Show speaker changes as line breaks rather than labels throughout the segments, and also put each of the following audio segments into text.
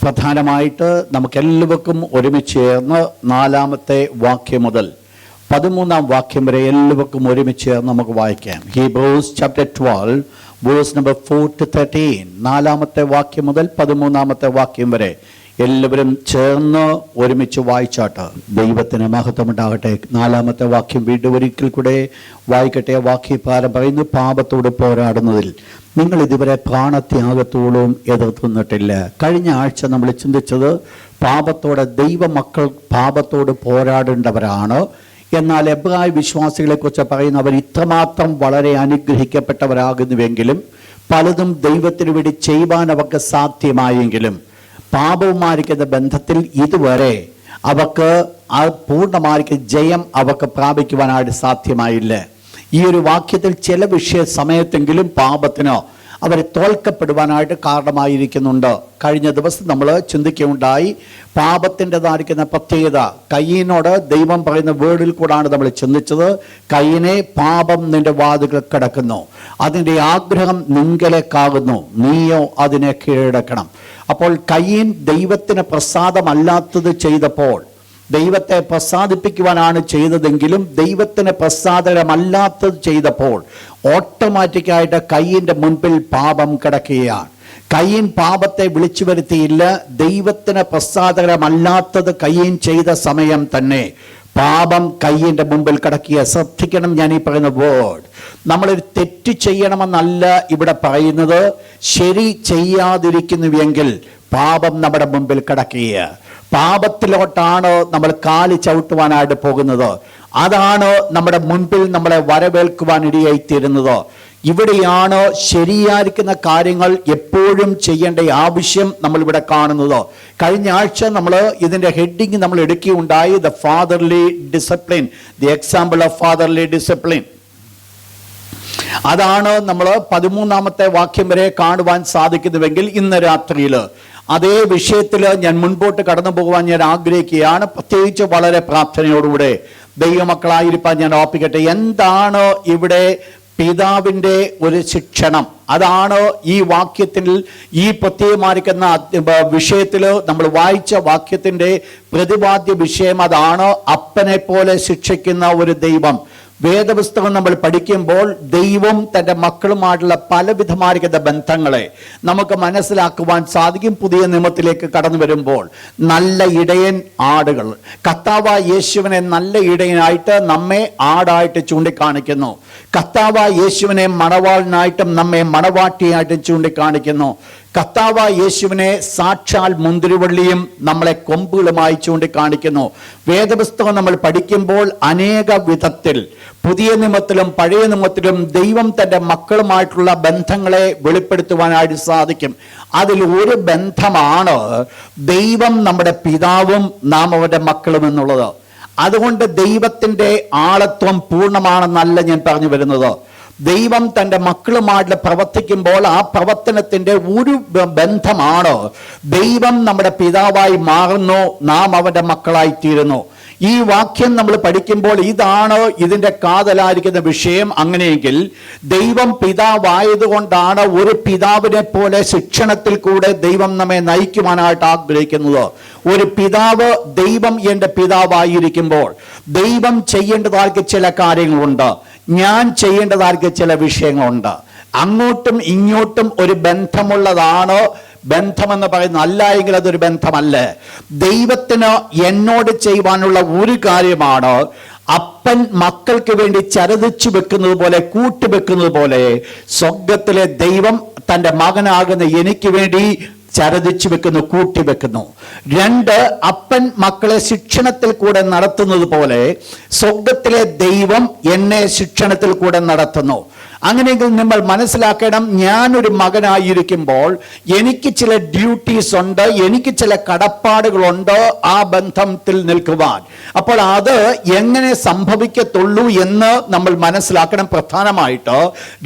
പ്രധാനമായിട്ട് നമുക്കെല്ലാവർക്കും ഒരുമിച്ച് ചേർന്ന് 4-ാമത്തെ വാക്യം മുതൽ 13-ാം വാക്യം വരെ എല്ലാവർക്കും ഒരുമിച്ച് ചേർന്ന് നമുക്ക് വായിക്കാം. Hebrews chapter 12 verse number 4 to 13. 4-ാമത്തെ വാക്യം മുതൽ 13-ാമത്തെ വാക്യം വരെ എല്ലാവരും ചേർന്ന് ഒരുമിച്ച് വായിച്ചാട്ട്. ദൈവത്തിന് മഹത്വമുണ്ടാകട്ടെ. 4-ാമത്തെ വാക്യം വീണ്ടും ഒരിക്കൽ കൂടെ വായിക്കട്ടെ. വാക്യപ്രകാരം പറയുന്നു, പാപത്തോട് പോരാടുന്നതിൽ നിങ്ങൾ ഇതുവരെ പ്രാണത്യാഗത്തോളം എതിർത്തുന്നിട്ടില്ല. കഴിഞ്ഞ ആഴ്ച നമ്മൾ ചിന്തിച്ചത് പാപത്തോടെ ദൈവമക്കൾ പാപത്തോട് പോരാടേണ്ടവരാണ്. എന്നാൽ എബ്രായ വിശ്വാസികളെക്കുറിച്ച് പറയുന്ന അവർ ഇത്രമാത്രം വളരെ അനുഗ്രഹിക്കപ്പെട്ടവരാകുന്നുവെങ്കിലും പലതും ദൈവത്തിന് വേണ്ടി ചെയ്യുവാൻ അവർക്ക് സാധ്യമായെങ്കിലും പാപവുമായിരിക്കുന്ന ബന്ധത്തിൽ ഇതുവരെ അവർക്ക് ആ പൂർണ്ണമായിരിക്കുന്ന ജയം അവർക്ക് പ്രാപിക്കുവാനായിട്ട് സാധ്യമായില്ല. ഈ ഒരു വാക്യത്തിൽ ചില സമയത്തെങ്കിലും പാപത്തിനോ അവരെ തോൽക്കപ്പെടുവാനായിട്ട് കാരണമായിരിക്കുന്നുണ്ട്. കഴിഞ്ഞ ദിവസം നമ്മൾ ചിന്തിക്കുകയുണ്ടായി പാപത്തിൻ്റെതായിരിക്കുന്ന പ്രത്യേകത. കയ്യനോട് ദൈവം പറയുന്ന വേർഡിൽ കൂടാണ് നമ്മൾ ചിന്തിച്ചത്. കയ്യനെ, പാപം നിന്റെ വാതിൽക്കൽ കിടക്കുന്നു, അതിൻ്റെ ആഗ്രഹം നിങ്കലേക്കാകുന്നു, നീയോ അതിനെ കീഴടക്കണം. അപ്പോൾ കയ്യൻ ദൈവത്തിന് പ്രസാദമല്ലാത്തത് ചെയ്തപ്പോൾ, ദൈവത്തെ പ്രസാദിപ്പിക്കുവാനാണ് ചെയ്തതെങ്കിലും ദൈവത്തിന് പ്രസാദകരമല്ലാത്തത് ചെയ്തപ്പോൾ ഓട്ടോമാറ്റിക്കായിട്ട് കയ്യൻ്റെ മുൻപിൽ പാപം കിടക്കുകയാണ്. കയ്യൻ പാപത്തെ വിളിച്ചു വരുത്തിയില്ല. ദൈവത്തിന് പ്രസാദകരമല്ലാത്തത് കയ്യൻ ചെയ്ത സമയം തന്നെ പാപം കയ്യൻ്റെ മുമ്പിൽ കിടക്കുക. ശ്രദ്ധിക്കണം, ഞാൻ ഈ പറയുന്ന വേർഡ്. നമ്മളൊരു തെറ്റ് ചെയ്യണമെന്നല്ല ഇവിടെ പറയുന്നത്. ശരി ചെയ്യാതിരിക്കുന്നുവെങ്കിൽ പാപം നമ്മുടെ മുമ്പിൽ കിടക്കുക. പാപത്തിലോട്ടാണ് നമ്മൾ കാല് ചവിട്ടുവാനായിട്ട് പോകുന്നത്. അതാണ് നമ്മുടെ മുൻപിൽ നമ്മളെ വരവേൽക്കുവാൻ ഇടയായിത്തീരുന്നത്. ഇവിടെയാണ് ശരിയായിരിക്കുന്ന കാര്യങ്ങൾ എപ്പോഴും ചെയ്യേണ്ട ആവശ്യം നമ്മളിവിടെ കാണുന്നത്. കഴിഞ്ഞ ആഴ്ച നമ്മൾ ഇതിൻ്റെ ഹെഡിങ് നമ്മൾ എടുക്കുകയുണ്ടായി, the fatherly discipline, the example of fatherly discipline. അതാണ് നമ്മൾ 13-ാമത്തെ വാക്യം വരെ കാണുവാൻ സാധിക്കുന്നുവെങ്കിൽ ഇന്ന് രാത്രിയിൽ അതേ വിഷയത്തിൽ ഞാൻ മുൻപോട്ട് കടന്നു പോകുവാൻ ഞാൻ ആഗ്രഹിക്കുകയാണ്. പ്രത്യേകിച്ച് വളരെ പ്രാർത്ഥനയോടുകൂടെ ദൈവമക്കളായിരിക്കാൻ ഞാൻ ഓർപ്പിക്കട്ടെ. എന്താണ് ഇവിടെ പിതാവിൻ്റെ ഒരു ശിക്ഷണം? അതാണ് ഈ വാക്യത്തിൽ, ഈ പ്രത്യേകമായിരിക്കുന്ന വിഷയത്തിൽ നമ്മൾ വായിച്ച വാക്യത്തിൻ്റെ പ്രതിപാദ്യ വിഷയം അതാണ്. അപ്പനെ പോലെ ശിക്ഷിക്കുന്ന ഒരു ദൈവം. വേദപുസ്തകം നമ്മൾ പഠിക്കുമ്പോൾ ദൈവം തൻ്റെ മക്കളുമായിട്ടുള്ള പലവിധമായിരിക്കുന്ന ബന്ധങ്ങളെ നമുക്ക് മനസ്സിലാക്കുവാൻ സാധിക്കും. പുതിയ നിയമത്തിലേക്ക് കടന്നു വരുമ്പോൾ നല്ല ഇടയൻ ആടുകൾ, കർത്താവായ യേശുവിനെ നല്ല ഇടയനായിട്ട് നമ്മെ ആടായിട്ട് ചൂണ്ടിക്കാണിക്കുന്നു. കർത്താവായ യേശുവിനെ മണവാളനായിട്ടും നമ്മെ മണവാട്ടിയായിട്ടും ചൂണ്ടിക്കാണിക്കുന്നു. കർത്താവായ യേശുവിനെ സാക്ഷാൽ മുന്തിരിവള്ളിയും നമ്മളെ കൊമ്പുകളുമായി ചൂണ്ടിക്കാണിക്കുന്നു. വേദപുസ്തകം നമ്മൾ പഠിക്കുമ്പോൾ അനേക വിധത്തിൽ പുതിയ നിയമത്തിലും പഴയ നിയമത്തിലും ദൈവം തൻ്റെ മക്കളുമായിട്ടുള്ള ബന്ധങ്ങളെ വെളിപ്പെടുത്തുവാനായിട്ട് സാധിക്കും. അതിൽ ഒരു ബന്ധമാണ് ദൈവം നമ്മുടെ പിതാവും നാം അവൻ്റെ മക്കളും എന്നുള്ളത്. അതുകൊണ്ട് ദൈവത്തിൻ്റെ ആളത്വം പൂർണ്ണമാണെന്നല്ല ഞാൻ പറഞ്ഞു വരുന്നത്. ദൈവം തൻ്റെ മക്കളുമായിട്ട് പ്രവർത്തിക്കുമ്പോൾ ആ പ്രവർത്തനത്തിൻ്റെ ഒരു ബന്ധമാണ് ദൈവം നമ്മുടെ പിതാവായി മാറുന്നു, നാം അവൻ്റെ മക്കളായിത്തീരുന്നു. ഈ വാക്യം നമ്മൾ പഠിക്കുമ്പോൾ ഇതാണ് ഇതിൻ്റെ കാതലായിരിക്കുന്ന വിഷയം. അങ്ങനെയെങ്കിൽ ദൈവം പിതാവായതുകൊണ്ടാണ് ഒരു പിതാവിനെ പോലെ ശിക്ഷണത്തിൽ കൂടെ ദൈവം നമ്മെ നയിക്കുവാനായിട്ട് ആഗ്രഹിക്കുന്നത്. ഒരു പിതാവ്, ദൈവം എൻ്റെ പിതാവായിരിക്കുമ്പോൾ ദൈവം ചെയ്യേണ്ടതാർക്ക് ചില കാര്യങ്ങളുണ്ട്, ഞാൻ ചെയ്യേണ്ടതാർക്ക് ചില വിഷയങ്ങളുണ്ട്. അങ്ങോട്ടും ഇങ്ങോട്ടും ഒരു ബന്ധമുള്ളതാണ് ബന്ധമെന്ന് പറയുന്നത്. അല്ല എങ്കിൽ അതൊരു ബന്ധമല്ല. ദൈവത്തിന് എന്നോട് ചെയ്യുവാനുള്ള ഒരു കാര്യമാണ്, അപ്പൻ മക്കൾക്ക് വേണ്ടി ചരതിച്ചു വെക്കുന്നത് പോലെ, കൂട്ടുവെക്കുന്നത് പോലെ സ്വർഗത്തിലെ ദൈവം തൻ്റെ മകനാകുന്ന എനിക്ക് വേണ്ടി ചരതിച്ചു വെക്കുന്നു, കൂട്ടിവെക്കുന്നു. 2, അപ്പൻ മക്കളെ ശിക്ഷണത്തിൽ കൂടെ നടത്തുന്നത് പോലെ സ്വർഗത്തിലെ ദൈവം എന്നെ ശിക്ഷണത്തിൽ കൂടെ നടത്തുന്നു. അങ്ങനെയെങ്കിൽ നമ്മൾ മനസ്സിലാക്കണം, ഞാനൊരു മകനായിരിക്കുമ്പോൾ എനിക്ക് ചില ഡ്യൂട്ടീസ് ഉണ്ട്, എനിക്ക് ചില കടപ്പാടുകളുണ്ട് ആ ബന്ധത്തിൽ നിൽക്കുവാൻ. അപ്പോൾ അത് എങ്ങനെ സംഭവിക്കത്തുള്ളൂ എന്ന് നമ്മൾ മനസ്സിലാക്കണം. പ്രധാനമായിട്ട്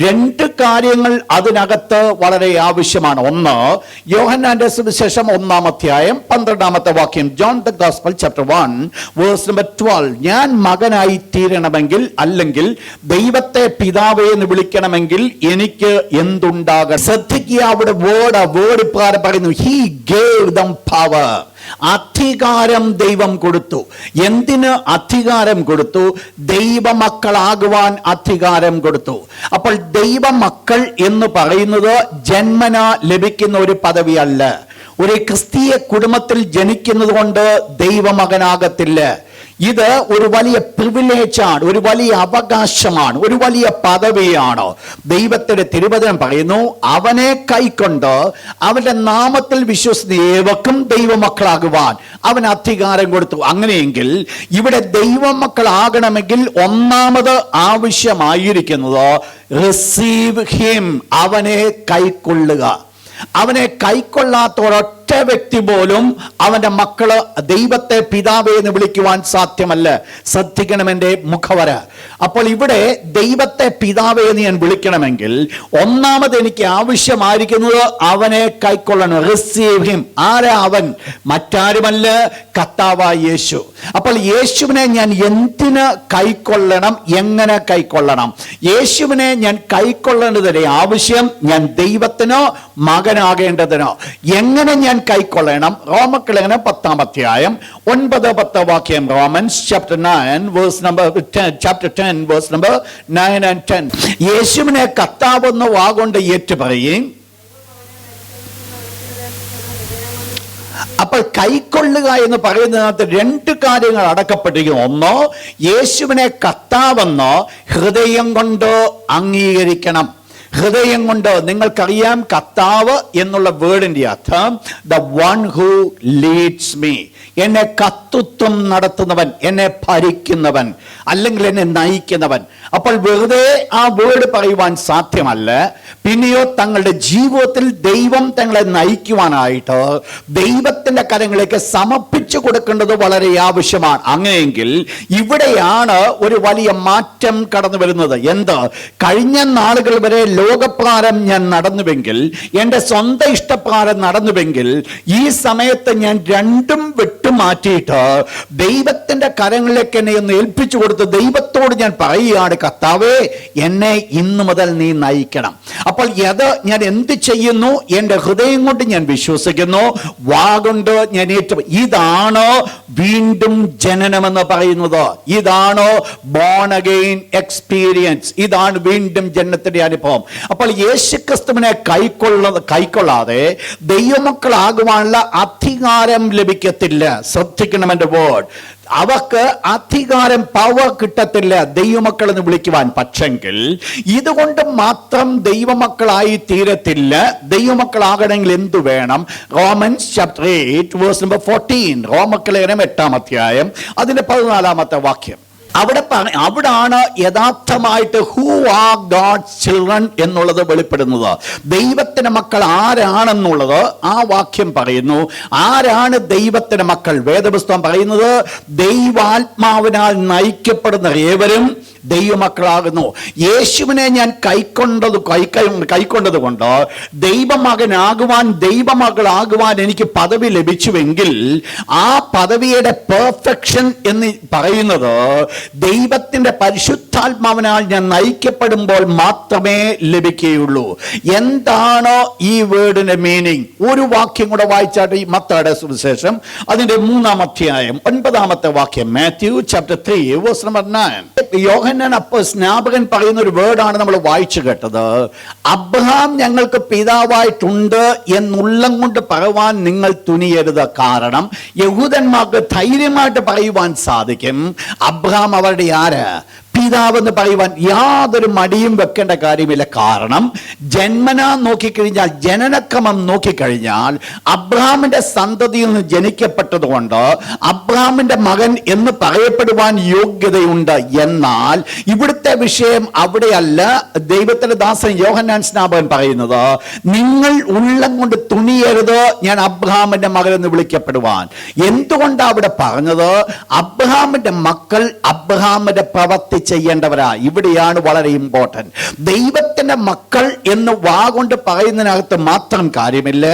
2 കാര്യങ്ങൾ അതിനകത്ത് വളരെ ആവശ്യമാണ്. ഒന്ന്, യോഹന്നാന്റെ സുവിശേഷം 1-ാം അധ്യായം 12-ാമത്തെ വാക്യം, John the gospel chapter 1 verse number 12. ഞാൻ മകനായി തീരണമെങ്കിൽ, അല്ലെങ്കിൽ ദൈവത്തെ പിതാവേ എന്ന് വിളിക്കണമെങ്കിൽ എനിക്ക് എന്തുണ്ടാകണം? ശ്രദ്ധിക്കുക, അവിടെ വേർഡ് ഇപ്രകാരം പറയുന്നു, ഹി ഗേവ് ദം പവർ. അധികാരം ദൈവം കൊടുത്തു. എന്തിന് അധികാരം കൊടുത്തു? ദൈവമക്കളാകുവാൻ അധികാരം കൊടുത്തു. അപ്പോൾ ദൈവമക്കൾ എന്ന് പറയുന്നത് ജന്മന ലഭിക്കുന്ന ഒരു പദവിയല്ല. ഒരു ക്രിസ്തീയ കുടുംബത്തിൽ ജനിക്കുന്നത് കൊണ്ട് ദൈവമകനാകത്തില്ല. ഇത് ഒരു വലിയ പ്രിവിലേജാണ്, ഒരു വലിയ അവകാശമാണ്, ഒരു വലിയ പദവിയാണ്. ദൈവത്തിന്റെ തിരുവചനം പറയുന്നു, അവനെ കൈക്കൊണ്ട് അവന്റെ നാമത്തിൽ വിശ്വസിക്കുന്ന ഏവർക്കും ദൈവമക്കളാകുവാൻ അവൻ അധികാരം കൊടുത്തു. അങ്ങനെയെങ്കിൽ ഇവിടെ ദൈവമക്കളാകണമെങ്കിൽ ഒന്നാമത് ആവശ്യമായിരിക്കുന്നത് റിസീവ് ഹിം, അവനെ കൈക്കൊള്ളുക. അവനെ കൈക്കൊള്ളാത്ത ഒരൊറ്റ വ്യക്തി പോലും അവന്റെ മക്കള് ദൈവത്തെ പിതാവേ എന്ന് വിളിക്കുവാൻ സാധ്യമല്ല. ശ്രദ്ധിക്കണം എൻ്റെ മുഖവര. അപ്പോൾ ഇവിടെ ദൈവത്തെ പിതാവേ എന്ന് ഞാൻ വിളിക്കണമെങ്കിൽ ഒന്നാമത് എനിക്ക് ആവശ്യമായിരിക്കുന്നത് അവനെ കൈക്കൊള്ളണം. Receive him. ആരാ അവൻ? മറ്റാരുമല്ല, കർത്താവായ യേശു. അപ്പോൾ യേശുവിനെ ഞാൻ എന്തിന് കൈക്കൊള്ളണം? എങ്ങനെ കൈക്കൊള്ളണം? യേശുവിനെ ഞാൻ കൈക്കൊള്ളേണ്ടതിന്റെ ആവശ്യം ഞാൻ ദൈവത്തിനോ മകനാകേണ്ടതിനോ. എങ്ങനെ ഞാൻ കൈക്കൊള്ളണം? റോമലേഖനം 10-ാം അധ്യായം 9-10 വാക്യം. Romans chapter 9 verse number 9 and 10. യേശുവിനെ കർത്താവെന്ന് വാഗൊണ്ട് ഏറ്റുപറയുകയും. അപ്പോൾ കൈക്കൊള്ളുക എന്ന് പറയുന്നതിനകത്ത് രണ്ട് കാര്യങ്ങൾ അടക്കപ്പെട്ടിരിക്കുന്നു. ഒന്ന്, യേശുവിനെ കർത്താവെന്ന് ഹൃദയം കൊണ്ട് അംഗീകരിക്കണം. ഹൃദയം കൊണ്ട്. നിങ്ങൾക്കറിയാം കർത്താവ് എന്നുള്ള വേർഡിന്റെ അർത്ഥം the one who Leeds me. എന്നെ കർത്തൃത്വം നടത്തുന്നവൻ, എന്നെ ഭരിക്കുന്നവൻ, അല്ലെങ്കിൽ എന്നെ നയിക്കുന്നവൻ. അപ്പോൾ വെറുതെ ആ വേർഡ് പറയുവാൻ സാധ്യമല്ല. പിന്നെയോ തങ്ങളുടെ ജീവിതത്തിൽ ദൈവം തങ്ങളെ നയിക്കുവാനായിട്ട് ദൈവത്തിന്റെ കരങ്ങളിലേക്ക് സമർപ്പിച്ചു കൊടുക്കേണ്ടത് വളരെ ആവശ്യമാണ്. അങ്ങനെയെങ്കിൽ ഇവിടെയാണ് ഒരു വലിയ മാറ്റം കടന്നു വരുന്നത്. എന്ത്? കഴിഞ്ഞ നാളുകൾ വരെ ലോകപ്രകാരം ഞാൻ നടന്നുവെങ്കിൽ, എൻ്റെ സ്വന്തം ഇഷ്ടപ്രകാരം നടന്നുവെങ്കിൽ, ഈ സമയത്ത് ഞാൻ രണ്ടും വിട്ടുമാറ്റിയിട്ട് ദൈവത്തിന്റെ കരങ്ങളിലേക്ക് എന്നെ ഒന്ന് ഏൽപ്പിച്ചു കൊടുത്ത് ദൈവത്തോട് ഞാൻ പറയുകയാണ്, കർത്താവേ എന്നെ ഇന്നു മുതൽ നീ നയിക്കണം. അപ്പോൾ അത് ഞാൻ എന്ത് ചെയ്യുന്നു? എൻ്റെ ഹൃദയം കൊണ്ട് ഞാൻ വിശ്വസിക്കുന്നു, വാഗൊണ്ട് ഞാൻ ഏറ്റു. ഇതാണ് വീണ്ടും ജനനമെന്ന് പറയുന്നത്. ഇതാണ് ബോൺ അഗെയിൻ എക്സ്പീരിയൻസ്. ഇതാണ് വീണ്ടും ജനനത്തിന്റെ അനുഭവം. അപ്പോൾ യേശുക്രിസ്തുവിനെ കൈക്കൊള്ളാതെ ദൈവമക്കളാകുവാനുള്ള അധികാരം ലഭിക്കത്തില്ല. ശ്രദ്ധിക്കണം എൻ്റെ വേർഡ്. അവർക്ക് അധികാരം, പവർ കിട്ടത്തില്ല ദൈവമക്കൾ എന്ന് വിളിക്കുവാൻ. പക്ഷെങ്കിൽ ഇതുകൊണ്ട് മാത്രം ദൈവമക്കളായി തീരത്തില്ല. ദൈവമക്കളാകണമെങ്കിൽ എന്തു വേണം? Romans chapter 8 verse number 14. റോമലേഖനം 8-ാം അധ്യായം അതിന്റെ 14-ാമത്തെ വാക്യം. അവിടാണ് യഥാർത്ഥമായിട്ട് ഹൂ ആർ ഗോഡ്സ് ചിൽഡ്രൻ എന്നുള്ളത് വെളിപ്പെടുന്നത്. ദൈവത്തിന്റെ മക്കൾ ആരാണെന്നുള്ളത് ആ വാക്യം പറയുന്നു. ആരാണ് ദൈവത്തിന്റെ മക്കൾ? വേദപുസ്തകം പറയുന്നത് ദൈവാത്മാവിനാൽ നയിക്കപ്പെടുന്ന ഏവരും ദൈവമക്കളാകുന്നു. യേശുവിനെ ഞാൻ കൈക്കൊണ്ടത് കൊണ്ട് ദൈവമകനാകുവാൻ എനിക്ക് പദവി ലഭിച്ചുവെങ്കിൽ ആ പദവിയുടെ പെർഫെക്ഷൻ എന്ന് പറയുന്നത് ദൈവത്തിന്റെ പരിശുദ്ധാത്മാവിനാൽ ഞാൻ നയിക്കപ്പെടുമ്പോൾ മാത്രമേ ലഭിക്കുകയുള്ളൂ. എന്താണ് ഈ വേർഡിന്റെ മീനിങ്? ഒരു വാക്യം കൂടെ വായിച്ചാട്ട്, ഈ മത്തായിയുടെ സുവിശേഷം അതിന്റെ 3-ാം അധ്യായം 9-ാമത്തെ വാക്യം. Matthew chapter 3 verse number 9. Yohannan സ്നാപകൻ പറയുന്ന ഒരു വേർഡാണ് നമ്മൾ വായിച്ചു കേട്ടത്. അബ്രഹാം ഞങ്ങൾക്ക് പിതാവായിട്ടുണ്ട് എന്നുള്ളം കൊണ്ട് പറയുവാൻ നിങ്ങൾ തുനിയരുത്. കാരണം യഹൂദന്മാർക്ക് ധൈര്യമായിട്ട് പറയുവാൻ സാധിക്കും, അബ്രഹാം അവരുടെ ആര്? പിതാവെന്ന് പറയുവാൻ യാതൊരു മടിയും വെക്കേണ്ട കാര്യമില്ല. കാരണം ജന്മന നോക്കിക്കഴിഞ്ഞാൽ, ജനനക്രമം നോക്കിക്കഴിഞ്ഞാൽ അബ്രഹാമിന്റെ സന്തതിയിൽ നിന്ന് ജനിക്കപ്പെട്ടതുകൊണ്ട് അബ്രഹാമിന്റെ മകൻ എന്ന് പറയപ്പെടുവാൻ യോഗ്യതയുണ്ട്. എന്നാൽ ഇവിടുത്തെ വിഷയം അവിടെയല്ല. ദൈവത്തിന്റെ ദാസൻ യോഹന്നാൻ സ്നാപകൻ പറയുന്നത്, നിങ്ങൾ ഉള്ളം കൊണ്ട് തുണിയരുത് ഞാൻ അബ്രഹാമിന്റെ മകൻ എന്ന് വിളിക്കപ്പെടുവാൻ. എന്തുകൊണ്ടാണ് അവിടെ പറഞ്ഞത്? അബ്രഹാമിന്റെ മക്കൾ അബ്രഹാമിന്റെ പ്രവൃത്തി ചെയ്യേണ്ടവരാ. ഇവിടെയാണ് വളരെ ഇമ്പോർട്ടന്റ്. ദൈവത്തിന്റെ മക്കൾ എന്ന് വാഗൊണ്ട് പറയുന്നതിനകത്ത് മാത്രം കാര്യമില്ല.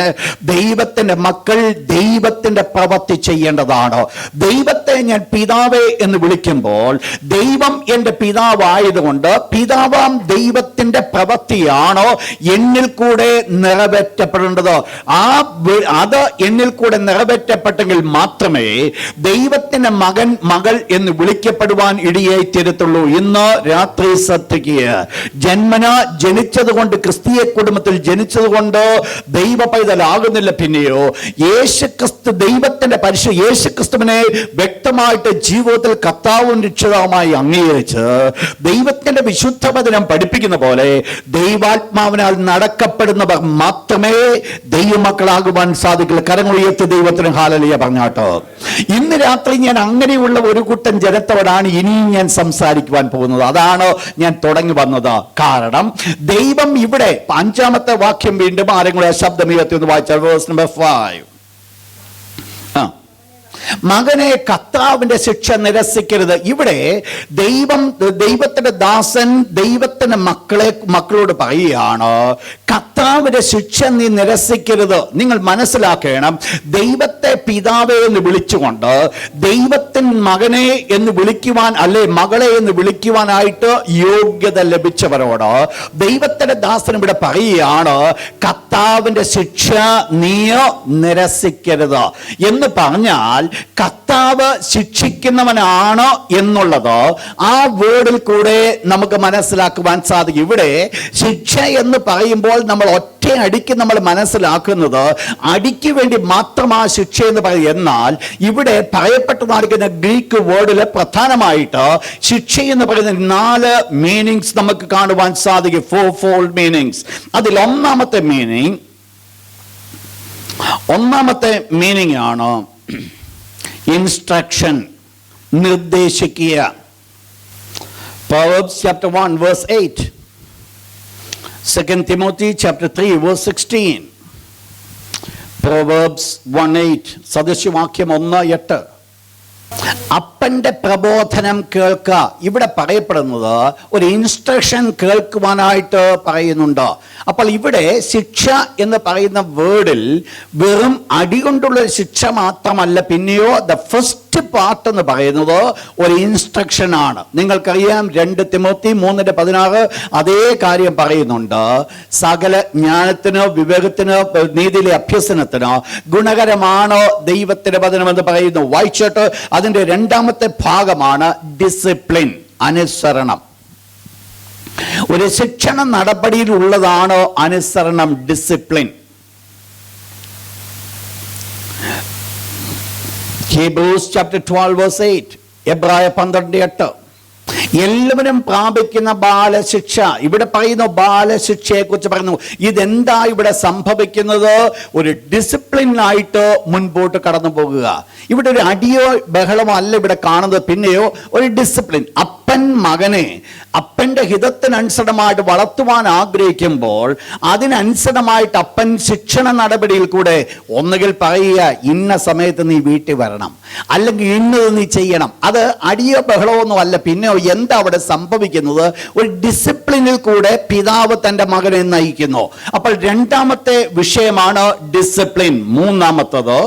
ദൈവത്തിന്റെ മക്കൾ ദൈവത്തിന്റെ പ്രവൃത്തി ചെയ്യേണ്ടതാണ്. ദൈവത്തെ ഞാൻ പിതാവേ എന്ന് വിളിക്കുമ്പോൾ ദൈവം എന്റെ പിതാവായതുകൊണ്ട് പിതാവാം ദൈവത്തിന്റെ പ്രവൃത്തിയാണോ എന്നിൽ കൂടെ നിറവേറ്റപ്പെടേണ്ടത്. അത് എന്നിൽ കൂടെ നിറവേറ്റപ്പെട്ടെങ്കിൽ മാത്രമേ ദൈവത്തിന്റെ മകൻ മകൾ എന്ന് വിളിക്കപ്പെടുവാൻ ഇടയായി തീരത്തുള്ളൂ. ഇന്ന് രാത്രി ശ്രദ്ധിക്കുക. ജന്മന ജനിച്ചതുകൊണ്ട്, ക്രിസ്തീയ കുടുംബത്തിൽ ജനിച്ചതുകൊണ്ട് ദൈവ പൈതലാകുന്നില്ല. പിന്നെയോ യേശുക്രിസ്തു, ദൈവത്തിന്റെ യേശുക്രിസ്തുവിനെ വ്യക്തമായിട്ട് ജീവിതത്തിൽ കർത്താവും രക്ഷിതാവുമായി അംഗീകരിച്ച് ദൈവത്തിന്റെ വിശുദ്ധ വചനം പഠിപ്പിക്കുന്ന പോലെ ദൈവാത്മാവിനാൽ നടക്കപ്പെടുന്നവർ മാത്രമേ ദൈവമക്കളാകുവാൻ സാധിക്കുള്ളൂ. കരങ്ങളുയർത്തി ദൈവത്തിന് ഹല്ലേലൂയ പറഞ്ഞാട്ടോ. ഇന്ന് രാത്രി ഞാൻ അങ്ങനെയുള്ള ഒരു കൂട്ടം ജനത്തോടാണ് ഇനിയും ഞാൻ സംസാരിക്കുവാൻ പോകുന്നത്. അതാണ് ഞാൻ തുടങ്ങി വന്നത്. കാരണം ദൈവം ഇവിടെ 5-ാമത്തെ വാക്യം വീണ്ടും ആരെങ്കിലും ശബ്ദമുയർത്തി ഒന്ന് വായിച്ചാൽ, വേഴ്സ് നമ്പർ 5. മകനെ കർത്താവിന്റെ ശിക്ഷ നിരസിക്കരുത്. ഇവിടെ ദൈവത്തിന്റെ ദാസൻ ദൈവത്തിന്റെ മക്കളോട് പറയുകയാണ്, കർത്താവിന്റെ ശിക്ഷ നീ നിരസിക്കരുത്. നിങ്ങൾ മനസ്സിലാക്കണം, ദൈവത്തെ പിതാവേ എന്ന് വിളിച്ചുകൊണ്ട് ദൈവത്തിൻ മകനെ എന്ന് വിളിക്കുവാൻ, അല്ലെ മകളെ എന്ന് വിളിക്കുവാനായിട്ട് യോഗ്യത ലഭിച്ചവരോട് ദൈവത്തിന്റെ ദാസൻ ഇവിടെ പറയുകയാണ്, കർത്താവിന്റെ ശിക്ഷ നീ നിരസിക്കരുത് എന്ന് പറഞ്ഞാൽ കർത്താവ് ശിക്ഷിക്കുന്നവനാണ് എന്നുള്ളത് ആ വേർഡിൽ കൂടെ നമുക്ക് മനസ്സിലാക്കുവാൻ സാധിക്കും. ഇവിടെ ശിക്ഷ എന്ന് പറയുമ്പോൾ നമ്മൾ ഒറ്റയടിക്ക് നമ്മൾ മനസ്സിലാക്കുന്നത് അടിക്ക് വേണ്ടി മാത്രം ആ ശിക്ഷ എന്ന് പറയും. എന്നാൽ ഇവിടെ പറയപ്പെട്ടതായിരിക്കുന്ന ഗ്രീക്ക് വേർഡിൽ പ്രധാനമായിട്ട് ശിക്ഷ എന്ന് പറയുന്ന 4 മീനിങ്സ് നമുക്ക് കാണുവാൻ സാധിക്കും. 4-fold meanings. അതിൽ ഒന്നാമത്തെ മീനിങ് ആണ് instruction, നിർദ്ദേശിക്കുക. Proverbs chapter 1 verse 8, 2 Timothy chapter 3 verse 16, Proverbs 1:8, സദൃശവാക്യം 1:8. അപ്പന്റെ പ്രബോധനം കേൾക്കുക. ഇവിടെ പറയപ്പെടുന്നത് ഒരു ഇൻസ്ട്രക്ഷൻ കേൾക്കുവാനായിട്ട് പറയുന്നുണ്ട്. അപ്പോൾ ഇവിടെ ശിക്ഷ എന്ന് പറയുന്ന വേർഡിൽ വെറും അടികൊണ്ടുള്ള ശിക്ഷ മാത്രമല്ല, പിന്നെയോ ദ ഫസ്റ്റ് പാർട്ട് എന്ന് പറയുന്നത് ഒരു ഇൻസ്ട്രക്ഷൻ ആണ്. നിങ്ങൾക്കറിയാം 2 തിമോത്തി 3:16 അതേ കാര്യം പറയുന്നുണ്ട്. സകല ജ്ഞാനത്തിന്, വിവേകത്തിന്, നീതിയിലെ അഭ്യസനത്തിന് ഗുണകരമാണ് ദൈവത്തിന്റെ വചനം എന്ന് പറയുന്നു. വായിച്ചിട്ട് അതിന്റെ 2ാമത്തെ ഭാഗമാണ് ഡിസിപ്ലിൻ, അനുസരണം. ഒരു ശിക്ഷണ നടപടിയിലുള്ളതാണ് അനുസരണം, ഡിസിപ്ലിൻ. Hebrews chapter 12 verse 8, എബ്രായ 12:8. എല്ലാവരും പ്രാപിക്കുന്ന ബാലശിക്ഷ. ഇവിടെ പറയുന്നു ബാലശിക്ഷയെ കുറിച്ച് പറയുന്നു. ഇതെന്താ ഇവിടെ സംഭവിക്കുന്നത്? ഒരു ഡിസിപ്ലിനായിട്ട് മുൻപോട്ട് കടന്നു പോകുക. ഇവിടെ ഒരു അടിയോ ബഹളമോ അല്ല ഇവിടെ കാണുന്നത്, പിന്നെയോ ഒരു ഡിസിപ്ലിൻ. അപ്പൻ മകനെ അപ്പന്റെ ഹിതത്തിനനുസൃതമായിട്ട് വളർത്തുവാൻ ആഗ്രഹിക്കുമ്പോൾ അതിനനുസൃതമായിട്ട് അപ്പൻ ശിക്ഷണ നടപടിയിൽ കൂടെ ഒന്നുകിൽ പറയുക, ഇന്ന സമയത്ത് നീ വീട്ടിൽ വരണം, അല്ലെങ്കിൽ ഇന്നത് നീ ചെയ്യണം. അത് അടിയോ ബഹളമോ ഒന്നും അല്ല. പിന്നെ എന്താ അവിടെ സംഭവിക്കുന്നത്? ഒരു ഡിസിപ്ലിനിൽ കൂടെ പിതാവ് തന്റെ മകനെ നയിക്കുന്നു. അപ്പോൾ 2ാമത്തെ വിഷയമാണ് ഡിസിപ്ലിൻ. 3ാമത്തത്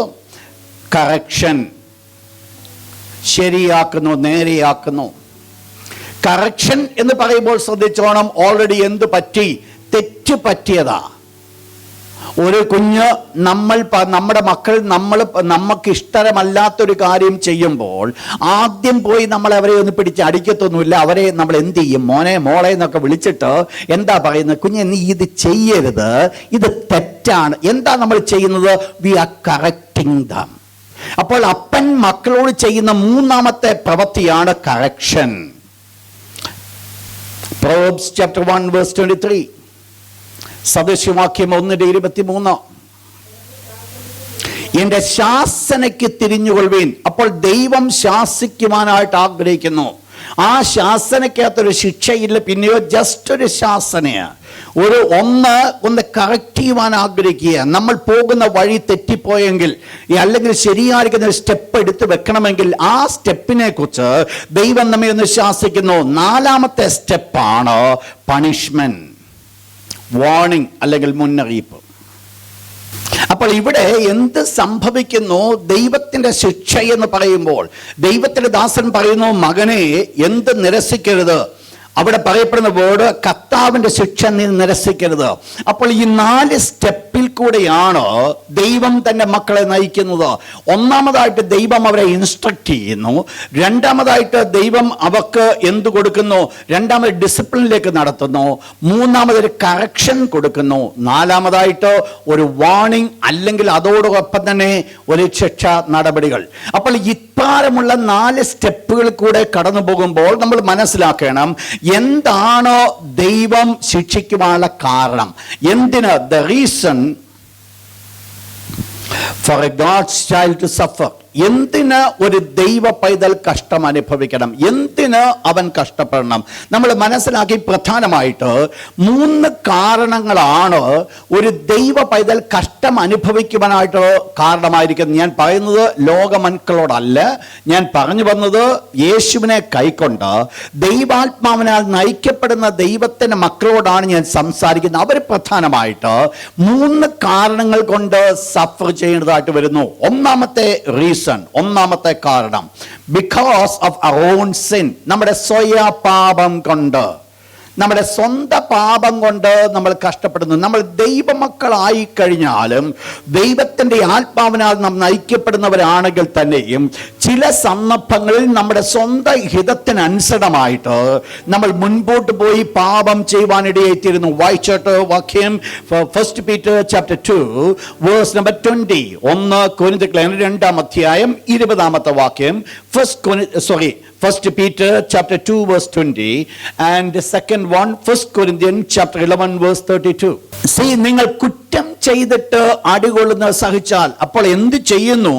കറക്ഷൻ, ശരിയാക്കുന്നു, നേരെയാക്കുന്നു. കറക്ഷൻ എന്ന് പറയുമ്പോൾ ശ്രദ്ധിച്ചോണം, ഓൾറെഡി എന്ത് പറ്റി? തെറ്റ് പറ്റിയതാ. ഒരു കുഞ്ഞ് നമ്മുടെ മക്കൾ നമുക്ക് ഇഷ്ടമല്ലാത്തൊരു കാര്യം ചെയ്യുമ്പോൾ ആദ്യം പോയി നമ്മൾ അവരെ ഒന്ന് പിടിച്ച് അടിക്കത്തൊന്നുമില്ല. അവരെ നമ്മൾ എന്ത് ചെയ്യും? മോനെ, മോളെ എന്നൊക്കെ വിളിച്ചിട്ട് എന്താ പറയുന്നത്? കുഞ്ഞെ, നീ ഇത് ചെയ്യരുത്, ഇത് തെറ്റാണ്. എന്താ നമ്മൾ ചെയ്യുന്നത്? We are correcting them. അപ്പോൾ അപ്പൻ മക്കളോട് ചെയ്യുന്ന 3ാമത്തെ പ്രവൃത്തിയാണ് കറക്ഷൻ. Proverbs chapter 1 verse 23, സദൃശവാക്യം 1:23, എന്റെ ശാസനയ്ക്ക് തിരിഞ്ഞുകൊള്ളുവീൻ. അപ്പോൾ ദൈവം ശാസിക്കുവാനായിട്ട് ആഗ്രഹിക്കുന്നു. ആ ശാസനയ്ക്കകത്തൊരു ശിക്ഷയില്ല, പിന്നെയോ ജസ്റ്റ് ഒരു ശാസനയാണ്. ഒന്ന് കറക്റ്റ് ചെയ്യുവാൻ ആഗ്രഹിക്കുക. നമ്മൾ പോകുന്ന വഴി തെറ്റിപ്പോയെങ്കിൽ അല്ലെങ്കിൽ ശരിയായിരിക്കുന്ന സ്റ്റെപ്പ് എടുത്ത് വെക്കണമെങ്കിൽ ആ സ്റ്റെപ്പിനെ കുറിച്ച് ദൈവം നമ്മെ ഒന്ന് ശാസിക്കുന്നു. 4ാമത്തെ സ്റ്റെപ്പാണ് പണിഷ്മെന്റ്, വാർണിംഗ് അല്ലെങ്കിൽ മുന്നറിയിപ്പ്. അപ്പോൾ ഇവിടെ എന്ത് സംഭവിക്കുന്നു? ദൈവത്തിന്റെ ശിക്ഷ എന്ന് പറയുമ്പോൾ ദൈവത്തിന്റെ ദാസൻ പറയുന്നു, മകനെ എന്ത് നിരസിക്കരുത്. അവിടെ പറയപ്പെടുന്ന വേർഡ് കർത്താവിന്റെ ശിക്ഷ നീ നിരസിക്കരുത്. അപ്പോൾ ഈ 4 സ്റ്റെപ്പിൽ കൂടെയാണ് ദൈവം തന്റെ മക്കളെ നയിക്കുന്നത്. ഒന്നാമതായിട്ട് ദൈവം അവരെ ഇൻസ്ട്രക്ട് ചെയ്യുന്നു. രണ്ടാമതായിട്ട് ദൈവം അവർക്ക് എന്ത് കൊടുക്കുന്നു? രണ്ടാമത് ഡിസിപ്ലിനിലേക്ക് നടത്തുന്നു. മൂന്നാമതൊരു കറക്ഷൻ കൊടുക്കുന്നു. 4ാമതായിട്ട് ഒരു വാർണിംഗ് അല്ലെങ്കിൽ അതോടൊപ്പം തന്നെ ഒരു ശിക്ഷ നടപടികൾ. അപ്പോൾ ഇപ്രകാരമുള്ള 4 സ്റ്റെപ്പുകൾ കൂടെ കടന്നു പോകുമ്പോൾ നമ്മൾ മനസ്സിലാക്കണം, എന്താണ് ദൈവം ശിക്ഷിക്കുവാനുള്ള കാരണം? എന്തിന്? The reason for a God's child to suffer. എന്തിന് ഒരു ദൈവ പൈതൽ കഷ്ടം അനുഭവിക്കണം? എന്തിന് അവൻ കഷ്ടപ്പെടണം? നമ്മൾ മനസ്സിലാക്കി പ്രധാനമായിട്ട് 3 കാരണങ്ങളാണ് ഒരു ദൈവ പൈതൽ കഷ്ടം അനുഭവിക്കുവാനായിട്ട് കാരണമായിരിക്കുന്നത്. ഞാൻ പറയുന്നത് ലോകമക്കളോടല്ല, ഞാൻ പറഞ്ഞു വന്നത് യേശുവിനെ കൈക്കൊണ്ട് ദൈവാത്മാവിനാൽ നയിക്കപ്പെടുന്ന ദൈവത്തിന്റെ മക്കളോടാണ് ഞാൻ സംസാരിക്കുന്നത്. അവർ പ്രധാനമായിട്ട് 3 കാരണങ്ങൾ കൊണ്ട് സഫർ ചെയ്യേണ്ടതായിട്ട് വരുന്നു. ഒന്നാമത്തെ കാരണം, because of our own sin, നമ്മുടെ സ്വയപാപം കൊണ്ട്, നമ്മുടെ സ്വന്തം പാപം കൊണ്ട് നമ്മൾ കഷ്ടപ്പെടുന്നു. നമ്മൾ ദൈവമക്കളായി കഴിഞ്ഞാലും ദൈവത്തിൻ്റെ ആത്മാവിനാൽ നാം നയിക്കപ്പെടുന്നവരാണെങ്കിൽ തന്നെയും ചില സന്ദർഭങ്ങളിൽ നമ്മുടെ സ്വന്തം ഹിതത്തിനനുസൃതമായിട്ട് നമ്മൾ മുൻപോട്ട് പോയി പാപം ചെയ്യുവാനിടയായിത്തീരുന്നു. വായിച്ചോട്ട് വാക്യം 1 Peter chapter 2 verse number 20. 1 കൊരിന്ത്യർ 2-ാം അധ്യായം 20-ാമത്തെ വാക്യം. 1 Peter chapter 2 verse 20 and the second one 1 Corinthians chapter 11 verse 32. See, നിങ്ങൾ കുറ്റം ചെയ്തിട്ട് അടികൊള്ളുന്ന സഹിച്ചാൽ അപ്പോൾ എന്ത് ചെയ്യുന്നു?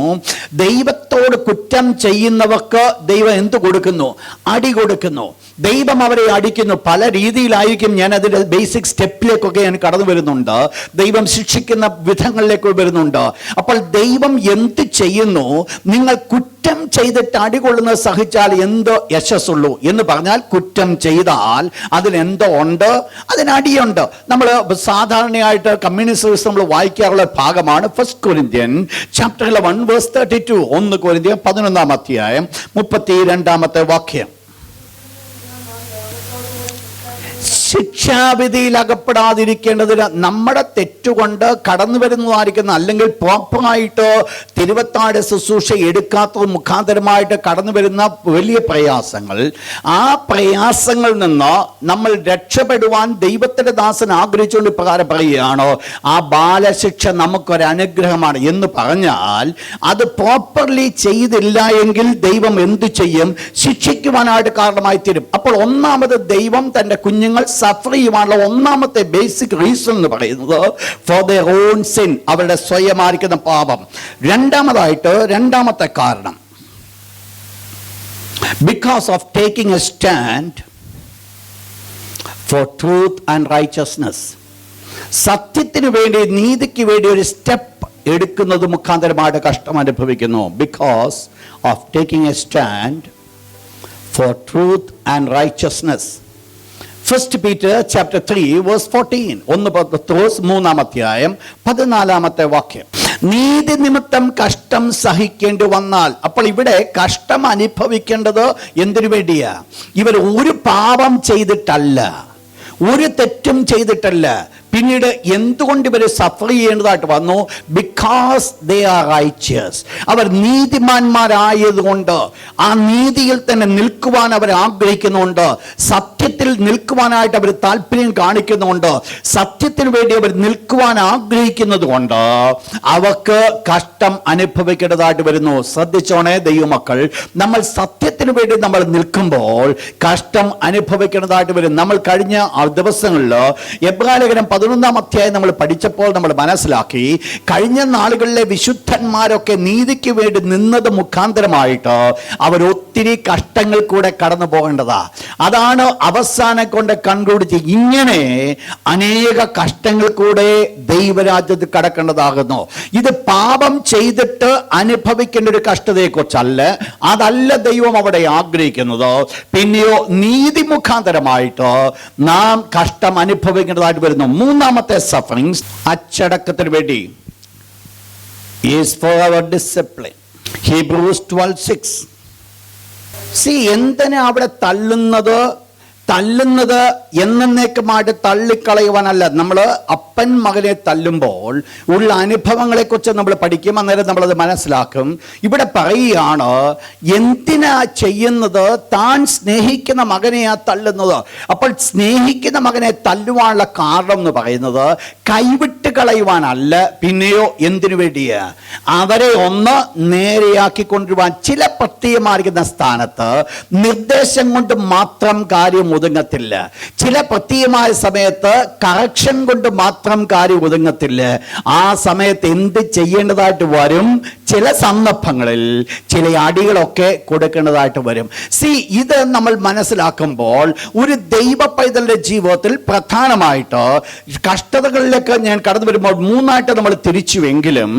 ദൈവത്തോട് കുറ്റം ചെയ്യുന്നവർക്ക് ദൈവം എന്ത് കൊടുക്കുന്നു? അടി കൊടുക്കുന്നു. ദൈവം അവരെ അടിക്കുന്നു. പല രീതിയിലായിരിക്കും. ഞാൻ അതിൻ്റെ ബേസിക് സ്റ്റെപ്പിലേക്കൊക്കെ ഞാൻ കടന്നു വരുന്നുണ്ട്. ദൈവം ശിക്ഷിക്കുന്ന വിധങ്ങളിലേക്ക് വരുന്നുണ്ട്. അപ്പോൾ ദൈവം എന്ത് ചെയ്യുന്നു? നിങ്ങൾ കുറ്റം ചെയ്തിട്ട് അടികൊള്ളുന്നത് സഹിച്ചാൽ എന്തോ യശസ്സുള്ളൂ എന്ന് പറഞ്ഞാൽ, കുറ്റം ചെയ്താൽ അതിനെന്തോ ഉണ്ട്? അതിനടിയുണ്ട്. നമ്മൾ സാധാരണയായിട്ട് കമ്മ്യൂണിസ്റ്റ് നമ്മൾ വായിക്കാറുള്ള ഭാഗമാണ് 1 Corinthians chapter 11 verse 32. 1 Corinthians 11-ാം അധ്യായം 32-ാമത്തെ വാക്യം. ശിക്ഷാവിധിയിൽ അകപ്പെടാതിരിക്കേണ്ടതിന് നമ്മുടെ തെറ്റുകൊണ്ട് കടന്നു വരുന്നതായിരിക്കുന്ന അല്ലെങ്കിൽ പ്രോപ്പറായിട്ട് തിരുവത്താഴ ശുശ്രൂഷ എടുക്കാത്തത് മുഖാന്തരമായിട്ട് കടന്നു വരുന്ന വലിയ പ്രയാസങ്ങൾ, ആ പ്രയാസങ്ങളിൽ നിന്ന് നമ്മൾ രക്ഷപ്പെടുവാൻ ദൈവത്തിന്റെ ദാസൻ ആഗ്രഹിച്ചുകൊണ്ട് പ്രകാരം പറയുകയാണോ, ആ ബാലശിക്ഷ നമുക്കൊരനുഗ്രഹമാണ് എന്ന് പറഞ്ഞാൽ അത് പ്രോപ്പർലി ചെയ്തില്ല എങ്കിൽ ദൈവം എന്തു ചെയ്യും? ശിക്ഷിക്കുവാനായിട്ട് കാരണമായി തീരും. അപ്പോൾ ഒന്നാമത് ദൈവം തൻ്റെ കുഞ്ഞുങ്ങൾ സഫർ ചെയ്യുവാനുള്ള ഒന്നാമത്തെ ബേസിക് റീസൺ എന്ന് പറയുന്നത് ഫോർ ദെയർ ഓൺ സിൻ, അവരുടെ സ്വയമായിരിക്കുന്ന പാപം. രണ്ടാമത്തെ കാരണം, because of taking A stand for truth and righteousness. സത്യത്തിന് വേണ്ടി, നീതിക്ക് വേണ്ടി ഒരു സ്റ്റെപ്പ് എടുക്കുന്നത് മുഖാന്തരമായിട്ട് കഷ്ടം അനുഭവിക്കുന്നു. Because of taking A stand for truth and righteousness. 1 Peter chapter 3 verse 14. 1 Petrus 3-ാം അധ്യായം 14-ാമത്തെ വാക്യം. നീതി നിമിത്തം കഷ്ടം സഹിക്കേണ്ടി വന്നാൽ, അപ്പോൾ ഇവിടെ കഷ്ടം അനുഭവിക്കേണ്ടത് എന്തിനു വേണ്ടിയാ? ഇവർ ഒരു പാപം ചെയ്തിട്ടല്ല, ഒരു തെറ്റും ചെയ്തിട്ടല്ല. പിന്നീട് എന്തുകൊണ്ട് ഇവർ സഫർ ചെയ്യേണ്ടതായിട്ട് വന്നു? Because they are righteous. അവർ നീതിമാന്മാരായതുകൊണ്ട്, ആ നീതിയിൽ തന്നെ നിൽക്കുവാൻ അവർ ആഗ്രഹിക്കുന്നുണ്ട്, സത്യത്തിൽ നിൽക്കുവാനായിട്ട് അവർ താല്പര്യം കാണിക്കുന്നുണ്ട്, സത്യത്തിന് വേണ്ടി അവർ നിൽക്കുവാൻ ആഗ്രഹിക്കുന്നത് കൊണ്ട് അവർക്ക് കഷ്ടം അനുഭവിക്കേണ്ടതായിട്ട് വരുന്നു. ശ്രദ്ധിച്ചോണേ ദൈവമക്കൾ, നമ്മൾ സത്യത്തിന് വേണ്ടി നമ്മൾ നിൽക്കുമ്പോൾ കഷ്ടം അനുഭവിക്കേണ്ടതായിട്ട് വരും. നമ്മൾ കഴിഞ്ഞ ദിവസങ്ങളിൽ എബ്രായലേഖനം 11-ാം അധ്യായം നമ്മൾ പഠിച്ചപ്പോൾ നമ്മൾ മനസ്സിലാക്കി, കഴിഞ്ഞ നാളുകളിലെ വിശുദ്ധന്മാരൊക്കെ നീതിക്ക് വേണ്ടി നിന്നത് മുഖാന്തരമായിട്ട് അവരൊത്തിരി കഷ്ടങ്ങൾ കൂടെ കടന്നു പോകേണ്ടതാ. അതാണ് അവസാനം കൊണ്ട് കൺക്ലൂഡ്. ഇങ്ങനെ അനേക കഷ്ടങ്ങൾ കൂടെ ദൈവരാജ്യത്തിൽ കടക്കേണ്ടതാകുന്നു. ഇത് പാപം ചെയ്തിട്ട് അനുഭവിക്കേണ്ട ഒരു കഷ്ടതയെക്കുറിച്ചല്ല, അതല്ല ദൈവം അവിടെ ആഗ്രഹിക്കുന്നത്. പിന്നെയോ നീതി മുഖാന്തരമായിട്ട് നാം കഷ്ടം അനുഭവിക്കേണ്ടതായിട്ട് വരുന്നു. മൂന്നാമത്തെ സഫറിങ്സ് അച്ചടക്കത്തിന് വേണ്ടി is for our discipline. Hebrews 12:6. എന്തിനാ അവിടെ തള്ളുന്നത് എന്നേക്കുമായിട്ട് തള്ളിക്കളയുവാനല്ല. നമ്മൾ അപ്പൻ മകനെ തല്ലുമ്പോൾ ഉള്ള അനുഭവങ്ങളെ കുറിച്ച് നമ്മൾ പഠിക്കും, അന്നേരം നമ്മളത് മനസ്സിലാക്കും. ഇവിടെ പറയുകയാണ്, എന്തിനാ ചെയ്യുന്നത്? താൻ സ്നേഹിക്കുന്ന മകനെയാ തള്ളുന്നത്. അപ്പോൾ സ്നേഹിക്കുന്ന മകനെ തല്ലുവാനുള്ള കാരണം എന്ന് പറയുന്നത് കൈവിട്ട് കളയുവാനല്ല, പിന്നെയോ എന്തിനു വേണ്ടിയാ? അവരെ ഒന്ന് നേരെയാക്കി കൊണ്ടുവരുവാൻ. ചില പ്രത്യേകമായിരിക്കുന്ന സ്ഥാനത്ത് നിർദ്ദേശം കൊണ്ട് മാത്രം കാര്യം ഒതുങ്ങത്തില്ല. ചില പ്രത്യേകമായ സമയത്ത് കറക്ഷൻ കൊണ്ട് മാത്രം കാര്യം ഒതുങ്ങത്തില്ല. ആ സമയത്ത് എന്ത് ചെയ്യേണ്ടതായിട്ട് വരും? ചില സന്ദർഭങ്ങളിൽ ചില അടികളൊക്കെ കൊടുക്കേണ്ടതായിട്ട് വരും. ഇത് നമ്മൾ മനസ്സിലാക്കുമ്പോൾ ഒരു ദൈവ പൈതലിന്റെ ജീവിതത്തിൽ പ്രധാനമായിട്ട് കഷ്ടതകളിലേക്ക് ഞാൻ കടന്നു വരുമ്പോൾ മൂന്നായിട്ട് നമ്മൾ തിരിച്ചുവെങ്കിലും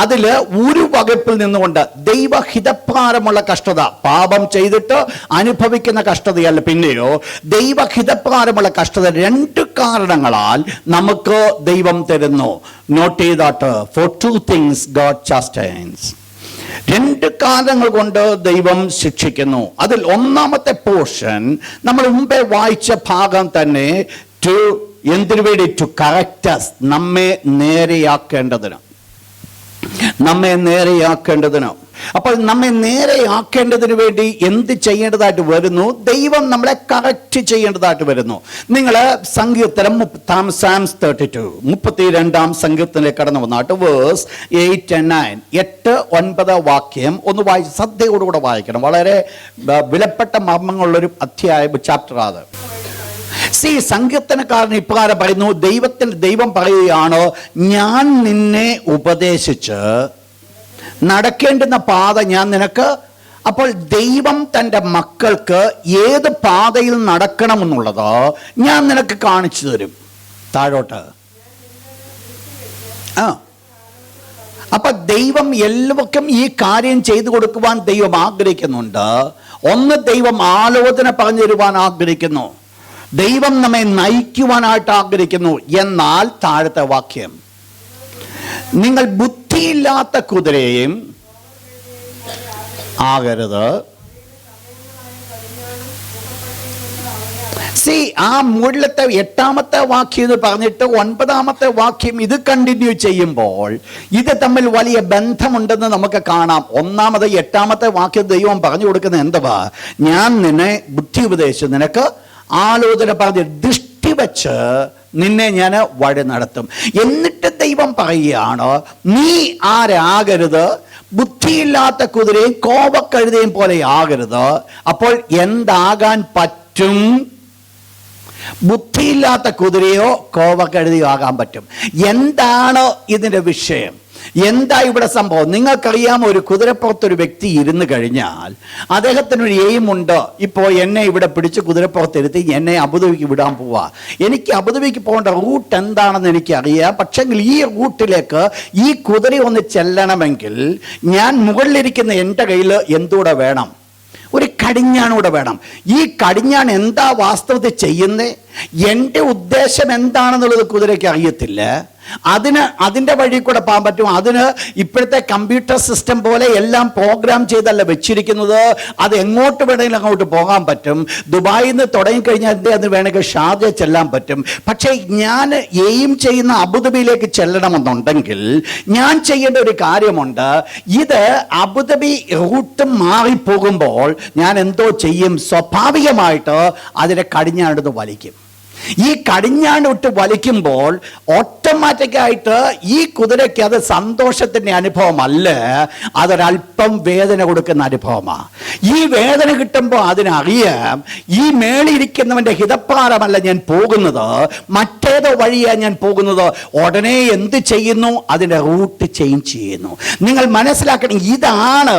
അതിൽ ഒരു വകുപ്പിൽ നിന്നുകൊണ്ട് ദൈവഹിതപ്രകാരമുള്ള കഷ്ടത, പാപം ചെയ്തിട്ട് അനുഭവിക്കുന്ന കഷ്ടതയല്ല, പിന്നെയോ ദൈവഹിതപ്രകാരമുള്ള കഷ്ടത രണ്ട് കാരണങ്ങളാൽ നമുക്ക് ദൈവം തരുന്നു. നോട്ട് ചെയ്താട്ട്, for two things God chastens. രണ്ട് കാരണങ്ങൾ കൊണ്ട് ദൈവം ശിക്ഷിക്കുന്നു. അതിൽ ഒന്നാമത്തെ പോർഷൻ നമ്മൾ മുമ്പേ വായിച്ച ഭാഗം തന്നെ, എന്തിനു വേണ്ടി? ടു കറക്റ്റ് us, നമ്മെ നേരെയാക്കേണ്ടതിന്. അപ്പോൾ നമ്മെ നേരെയാക്കേണ്ടതിന് വേണ്ടി എന്ത് ചെയ്യേണ്ടതായിട്ട് വരുന്നു? ദൈവം നമ്മളെ കറക്റ്റ് ചെയ്യേണ്ടതായിട്ട് വരുന്നു. നിങ്ങൾ സങ്കീർത്തനം Psalms 32 സങ്കീർത്തനത്തിലേക്ക് കടന്നു വന്നാട്ട് വേഴ്സ് 8 and 9, 8-9 വാക്യം ഒന്ന് വായിച്ച് ശ്രദ്ധയോടുകൂടെ വായിക്കണം. വളരെ വിലപ്പെട്ട മർമ്മങ്ങളുള്ളൊരു ചാപ്റ്റർ അത്. സങ്കീർത്തനക്കാരൻ ഇപ്രകാരം പറയുന്നു, ദൈവം പറയുകയാണ്, ഞാൻ നിന്നെ ഉപദേശിച്ച് നടക്കേണ്ടുന്ന പാത ഞാൻ നിനക്ക്. അപ്പോൾ ദൈവം തൻ്റെ മക്കൾക്ക് ഏത് പാതയിൽ നടക്കണമെന്നുള്ളത് ഞാൻ നിനക്ക് കാണിച്ചു തരും. താഴോട്ട്. അപ്പൊ ദൈവം എല്ലാവർക്കും ഈ കാര്യം ചെയ്തു കൊടുക്കുവാൻ ദൈവം ആഗ്രഹിക്കുന്നുണ്ട്. ഒന്ന്, ദൈവം ആലോചന പറഞ്ഞു തരുവാൻ ആഗ്രഹിക്കുന്നു. ദൈവം നമ്മെ നയിക്കുവാനായിട്ട് ആഗ്രഹിക്കുന്നു. എന്നാൽ താഴത്തെ വാക്യം, നിങ്ങൾ ബുദ്ധിയില്ലാത്ത കുതിരയും ആകരുത്. ആ മുകളിലത്തെ 8-ാമത്തെ വാക്യം എന്ന് പറഞ്ഞിട്ട് 9-ാമത്തെ വാക്യം ഇത് കണ്ടിന്യൂ ചെയ്യുമ്പോൾ ഇത് തമ്മിൽ വലിയ ബന്ധമുണ്ടെന്ന് നമുക്ക് കാണാം. ഒന്നാമത് 8-ാമത്തെ വാക്യം ദൈവം പറഞ്ഞു കൊടുക്കുന്നത് എന്തുവാ? ഞാൻ നിന്നെ ബുദ്ധി ഉപദേശിച്ചു, നിനക്ക് ആലോചന പറഞ്ഞ് ദൃഷ്ടി വെച്ച് നിന്നെ ഞാൻ വഴി നടത്തും. എന്നിട്ട് ദൈവം പറയുകയാണ്, നീ ആരാകരുത്? ബുദ്ധിയില്ലാത്ത കുതിരയും കോപക്കഴുതയും പോലെ ആകരുത്. അപ്പോൾ എന്താകാൻ പറ്റും? ബുദ്ധിയില്ലാത്ത കുതിരയോ കോപക്കഴുതയോ ആകാൻ പറ്റും. എന്താണ് ഇതിൻ്റെ വിഷയം? എന്താ ഇവിടെ സംഭവം? നിങ്ങൾക്കറിയാം, ഒരു കുതിരപ്പുറത്തൊരു വ്യക്തി ഇരുന്ന് കഴിഞ്ഞാൽ അദ്ദേഹത്തിനൊരു എയിമുണ്ട്. ഇപ്പോൾ എന്നെ ഇവിടെ പിടിച്ച് കുതിരപ്പുറത്തിരുത്തി എന്നെ അബുദാബിക്ക് വിടാൻ പോവാ. എനിക്ക് അബുദാബിക്ക് പോകേണ്ട റൂട്ട് എന്താണെന്ന് എനിക്കറിയാം. പക്ഷെങ്കിൽ ഈ റൂട്ടിലേക്ക് ഈ കുതിര ഒന്ന് ചെല്ലണമെങ്കിൽ ഞാൻ മുകളിലിരിക്കുന്ന എൻ്റെ കയ്യിൽ എന്തുകൂടെ വേണം? ഒരു കടിഞ്ഞാണൂടെ വേണം. ഈ കടിഞ്ഞാൺ എന്താ വാസ്തവത്തിൽ ചെയ്യുന്നത്? എൻ്റെ ഉദ്ദേശം എന്താണെന്നുള്ളത് കുതിരയ്ക്ക് അറിയത്തില്ല. അതിൻ്റെ വഴി കൂടെ പോകാൻ പറ്റും. അതിന് ഇപ്പോഴത്തെ കമ്പ്യൂട്ടർ സിസ്റ്റം പോലെ എല്ലാം പ്രോഗ്രാം ചെയ്തല്ല വെച്ചിരിക്കുന്നത്. അത് എങ്ങോട്ട് വേണമെങ്കിലും അങ്ങോട്ട് പോകാൻ പറ്റും. ദുബായിൽ നിന്ന് തുടങ്ങിക്കഴിഞ്ഞാൽ അത് വേണമെങ്കിൽ ഷാർജ ചെല്ലാൻ പറ്റും. പക്ഷേ ഞാൻ എയിം ചെയ്യുന്ന അബുദാബിയിലേക്ക് ചെല്ലണമെന്നുണ്ടെങ്കിൽ ഞാൻ ചെയ്യേണ്ട ഒരു കാര്യമുണ്ട്. ഇത് അബുദാബി റൂട്ട് മാറിപ്പോകുമ്പോൾ ഞാൻ എന്തോ ചെയ്യും? സ്വാഭാവികമായിട്ട് അതിനെ കടിഞ്ഞാടുന്ന് വലിക്കും. ഈ കടിഞ്ഞാണ് വിട്ട് വലിക്കുമ്പോൾ ഓട്ടോമാറ്റിക്കായിട്ട് ഈ കുതിരയ്ക്ക് അത് സന്തോഷത്തിൻ്റെ അനുഭവമല്ല, അതൊരല്പം വേദന കൊടുക്കുന്ന അനുഭവമാണ്. ഈ വേദന കിട്ടുമ്പോൾ അതിനറിയാം, ഈ മേളിയിരിക്കുന്നവൻ്റെ ഹിതപ്രകാരമല്ല ഞാൻ പോകുന്നത്, മറ്റേതോ വഴിയാണ് ഞാൻ പോകുന്നത്. ഉടനെ എന്ത് ചെയ്യുന്നു? അതിൻ്റെ റൂട്ട് ചേഞ്ച് ചെയ്യുന്നു. നിങ്ങൾ മനസ്സിലാക്കണം, ഇതാണ്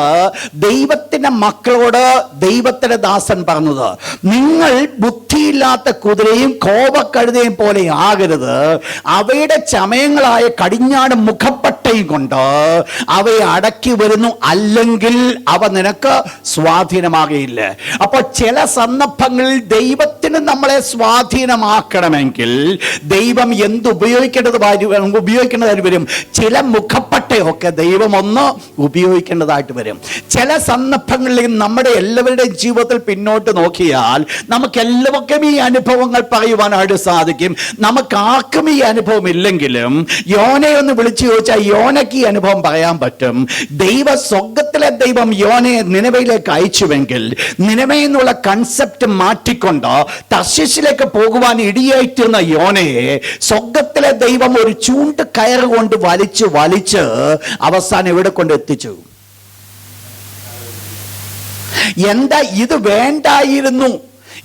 ദൈവത്തിൻ്റെ മക്കളോട് ദൈവത്തിൻ്റെ ദാസൻ പറഞ്ഞത്. നിങ്ങൾ ബുദ്ധിയില്ലാത്ത കുതിരയും കോപക്കഴുതയും പോലെ ആകരുത്. അവയുടെ ചമയങ്ങളായ കടിഞ്ഞാട് മുഖപ്പട്ടയും കൊണ്ട് അവയെ അടക്കി വരുന്നു, അല്ലെങ്കിൽ അവ നിനക്ക് സ്വാധീനമാകയില്ല. അപ്പോൾ ചില സന്ദർഭങ്ങളിൽ ദൈവത്തിന് നമ്മളെ സ്വാധീനമാക്കണമെങ്കിൽ ദൈവം എന്ത് ഉപയോഗിക്കേണ്ടതായിട്ട് വരും. ചില മുഖപ്പട്ടയൊക്കെ ദൈവം ഒന്ന് ഉപയോഗിക്കേണ്ടതായിട്ട് വരും. ചില സന്ദർഭങ്ങളിൽ നമ്മുടെ എല്ലാവരുടെയും ജീവിതത്തിൽ പിന്നോട്ട് നോക്കിയാൽ നമുക്കെല്ലാവർക്കും ഈ അനുഭവങ്ങൾ പറയുവാനായിട്ട് സാധിക്കും. നമുക്ക് ആർക്കും ഈ അനുഭവം ഇല്ലെങ്കിലും യോനയെ ഒന്ന് വിളിച്ചു ചോദിച്ചാൽ യോനയ്ക്ക് ഈ അനുഭവം പറയാൻ പറ്റും. സ്വർഗത്തിലെ ദൈവം യോനയെ നിനവയിലേക്ക് അയച്ചുവെങ്കിൽ നിനവയിൽ നിന്നുള്ള കൺസെപ്റ്റ് മാറ്റിക്കൊണ്ട് തർശീശിലേക്ക് പോകുവാൻ ഇടിയായിട്ടിരുന്ന യോനയെ സ്വർഗത്തിലെ ദൈവം ഒരു ചൂണ്ട് കയറ് കൊണ്ട് വലിച്ച് അവസാനം എവിടെ കൊണ്ട് എത്തിച്ചു? എന്താ ഇത്? വേണ്ടായിരുന്നു.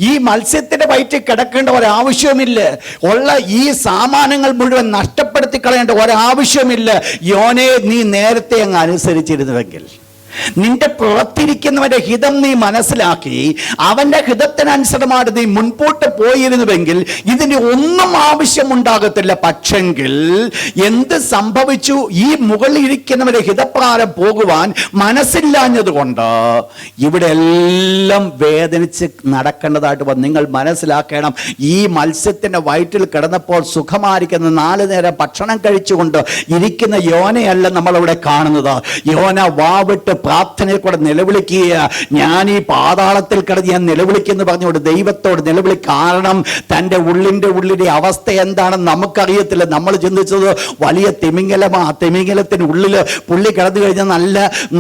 ഈ മത്സ്യത്തിന്റെ വയറ്റിൽ കിടക്കേണ്ട ഒരാവശ്യവുമില്ല. ഉള്ള ഈ സാമാനങ്ങൾ മുഴുവൻ നഷ്ടപ്പെടുത്തി കളയേണ്ട ഒരാവശ്യമില്ല. യോനെ, നീ നേരത്തെ അങ്ങ് അനുസരിച്ചിരുന്നുവെങ്കിൽ, നിന്റെ പുറത്തിരിക്കുന്നവന്റെ ഹിതം നീ മനസ്സിലാക്കി അവന്റെ ഹിതത്തിനനുസൃതമായിട്ട് നീ മുൻപോട്ട് പോയിരുന്നുവെങ്കിൽ ഇതിന് ഒന്നും ആവശ്യമുണ്ടാകത്തില്ല. പക്ഷെങ്കിൽ എന്ത് സംഭവിച്ചു? ഈ മുകളിൽ ഇരിക്കുന്നവന്റെ ഹിതപ്രകാരം പോകുവാൻ മനസ്സില്ലാഞ്ഞതുകൊണ്ട് ഇവിടെ എല്ലാം വേദനിച്ച് നടക്കേണ്ടതായിട്ട് വന്നു. നിങ്ങൾ മനസ്സിലാക്കണം, ഈ മത്സ്യത്തിന്റെ വയറ്റിൽ കിടന്നപ്പോൾ സുഖമായിരിക്കുന്ന 4 നേരം ഭക്ഷണം കഴിച്ചുകൊണ്ട് ഇരിക്കുന്ന യോനയല്ല നമ്മളിവിടെ കാണുന്നത്. യോന വാവിട്ട് പ്രാർത്ഥനയിൽ കൂടെ നിലവിളിക്കുക. ഞാൻ ഈ പാതാളത്തിൽ കിടന്ന് ഞാൻ നിലവിളിക്കുന്നു പറഞ്ഞുകൊണ്ട് ദൈവത്തോട് നിലവിളി. കാരണം തൻ്റെ ഉള്ളിൻ്റെ അവസ്ഥ എന്താണെന്ന് നമുക്കറിയത്തില്ല. നമ്മൾ ചിന്തിച്ചത് വലിയ തിമിംഗലമാ, തിമിംഗലത്തിന് ഉള്ളിൽ പുള്ളി കിടന്നു കഴിഞ്ഞാൽ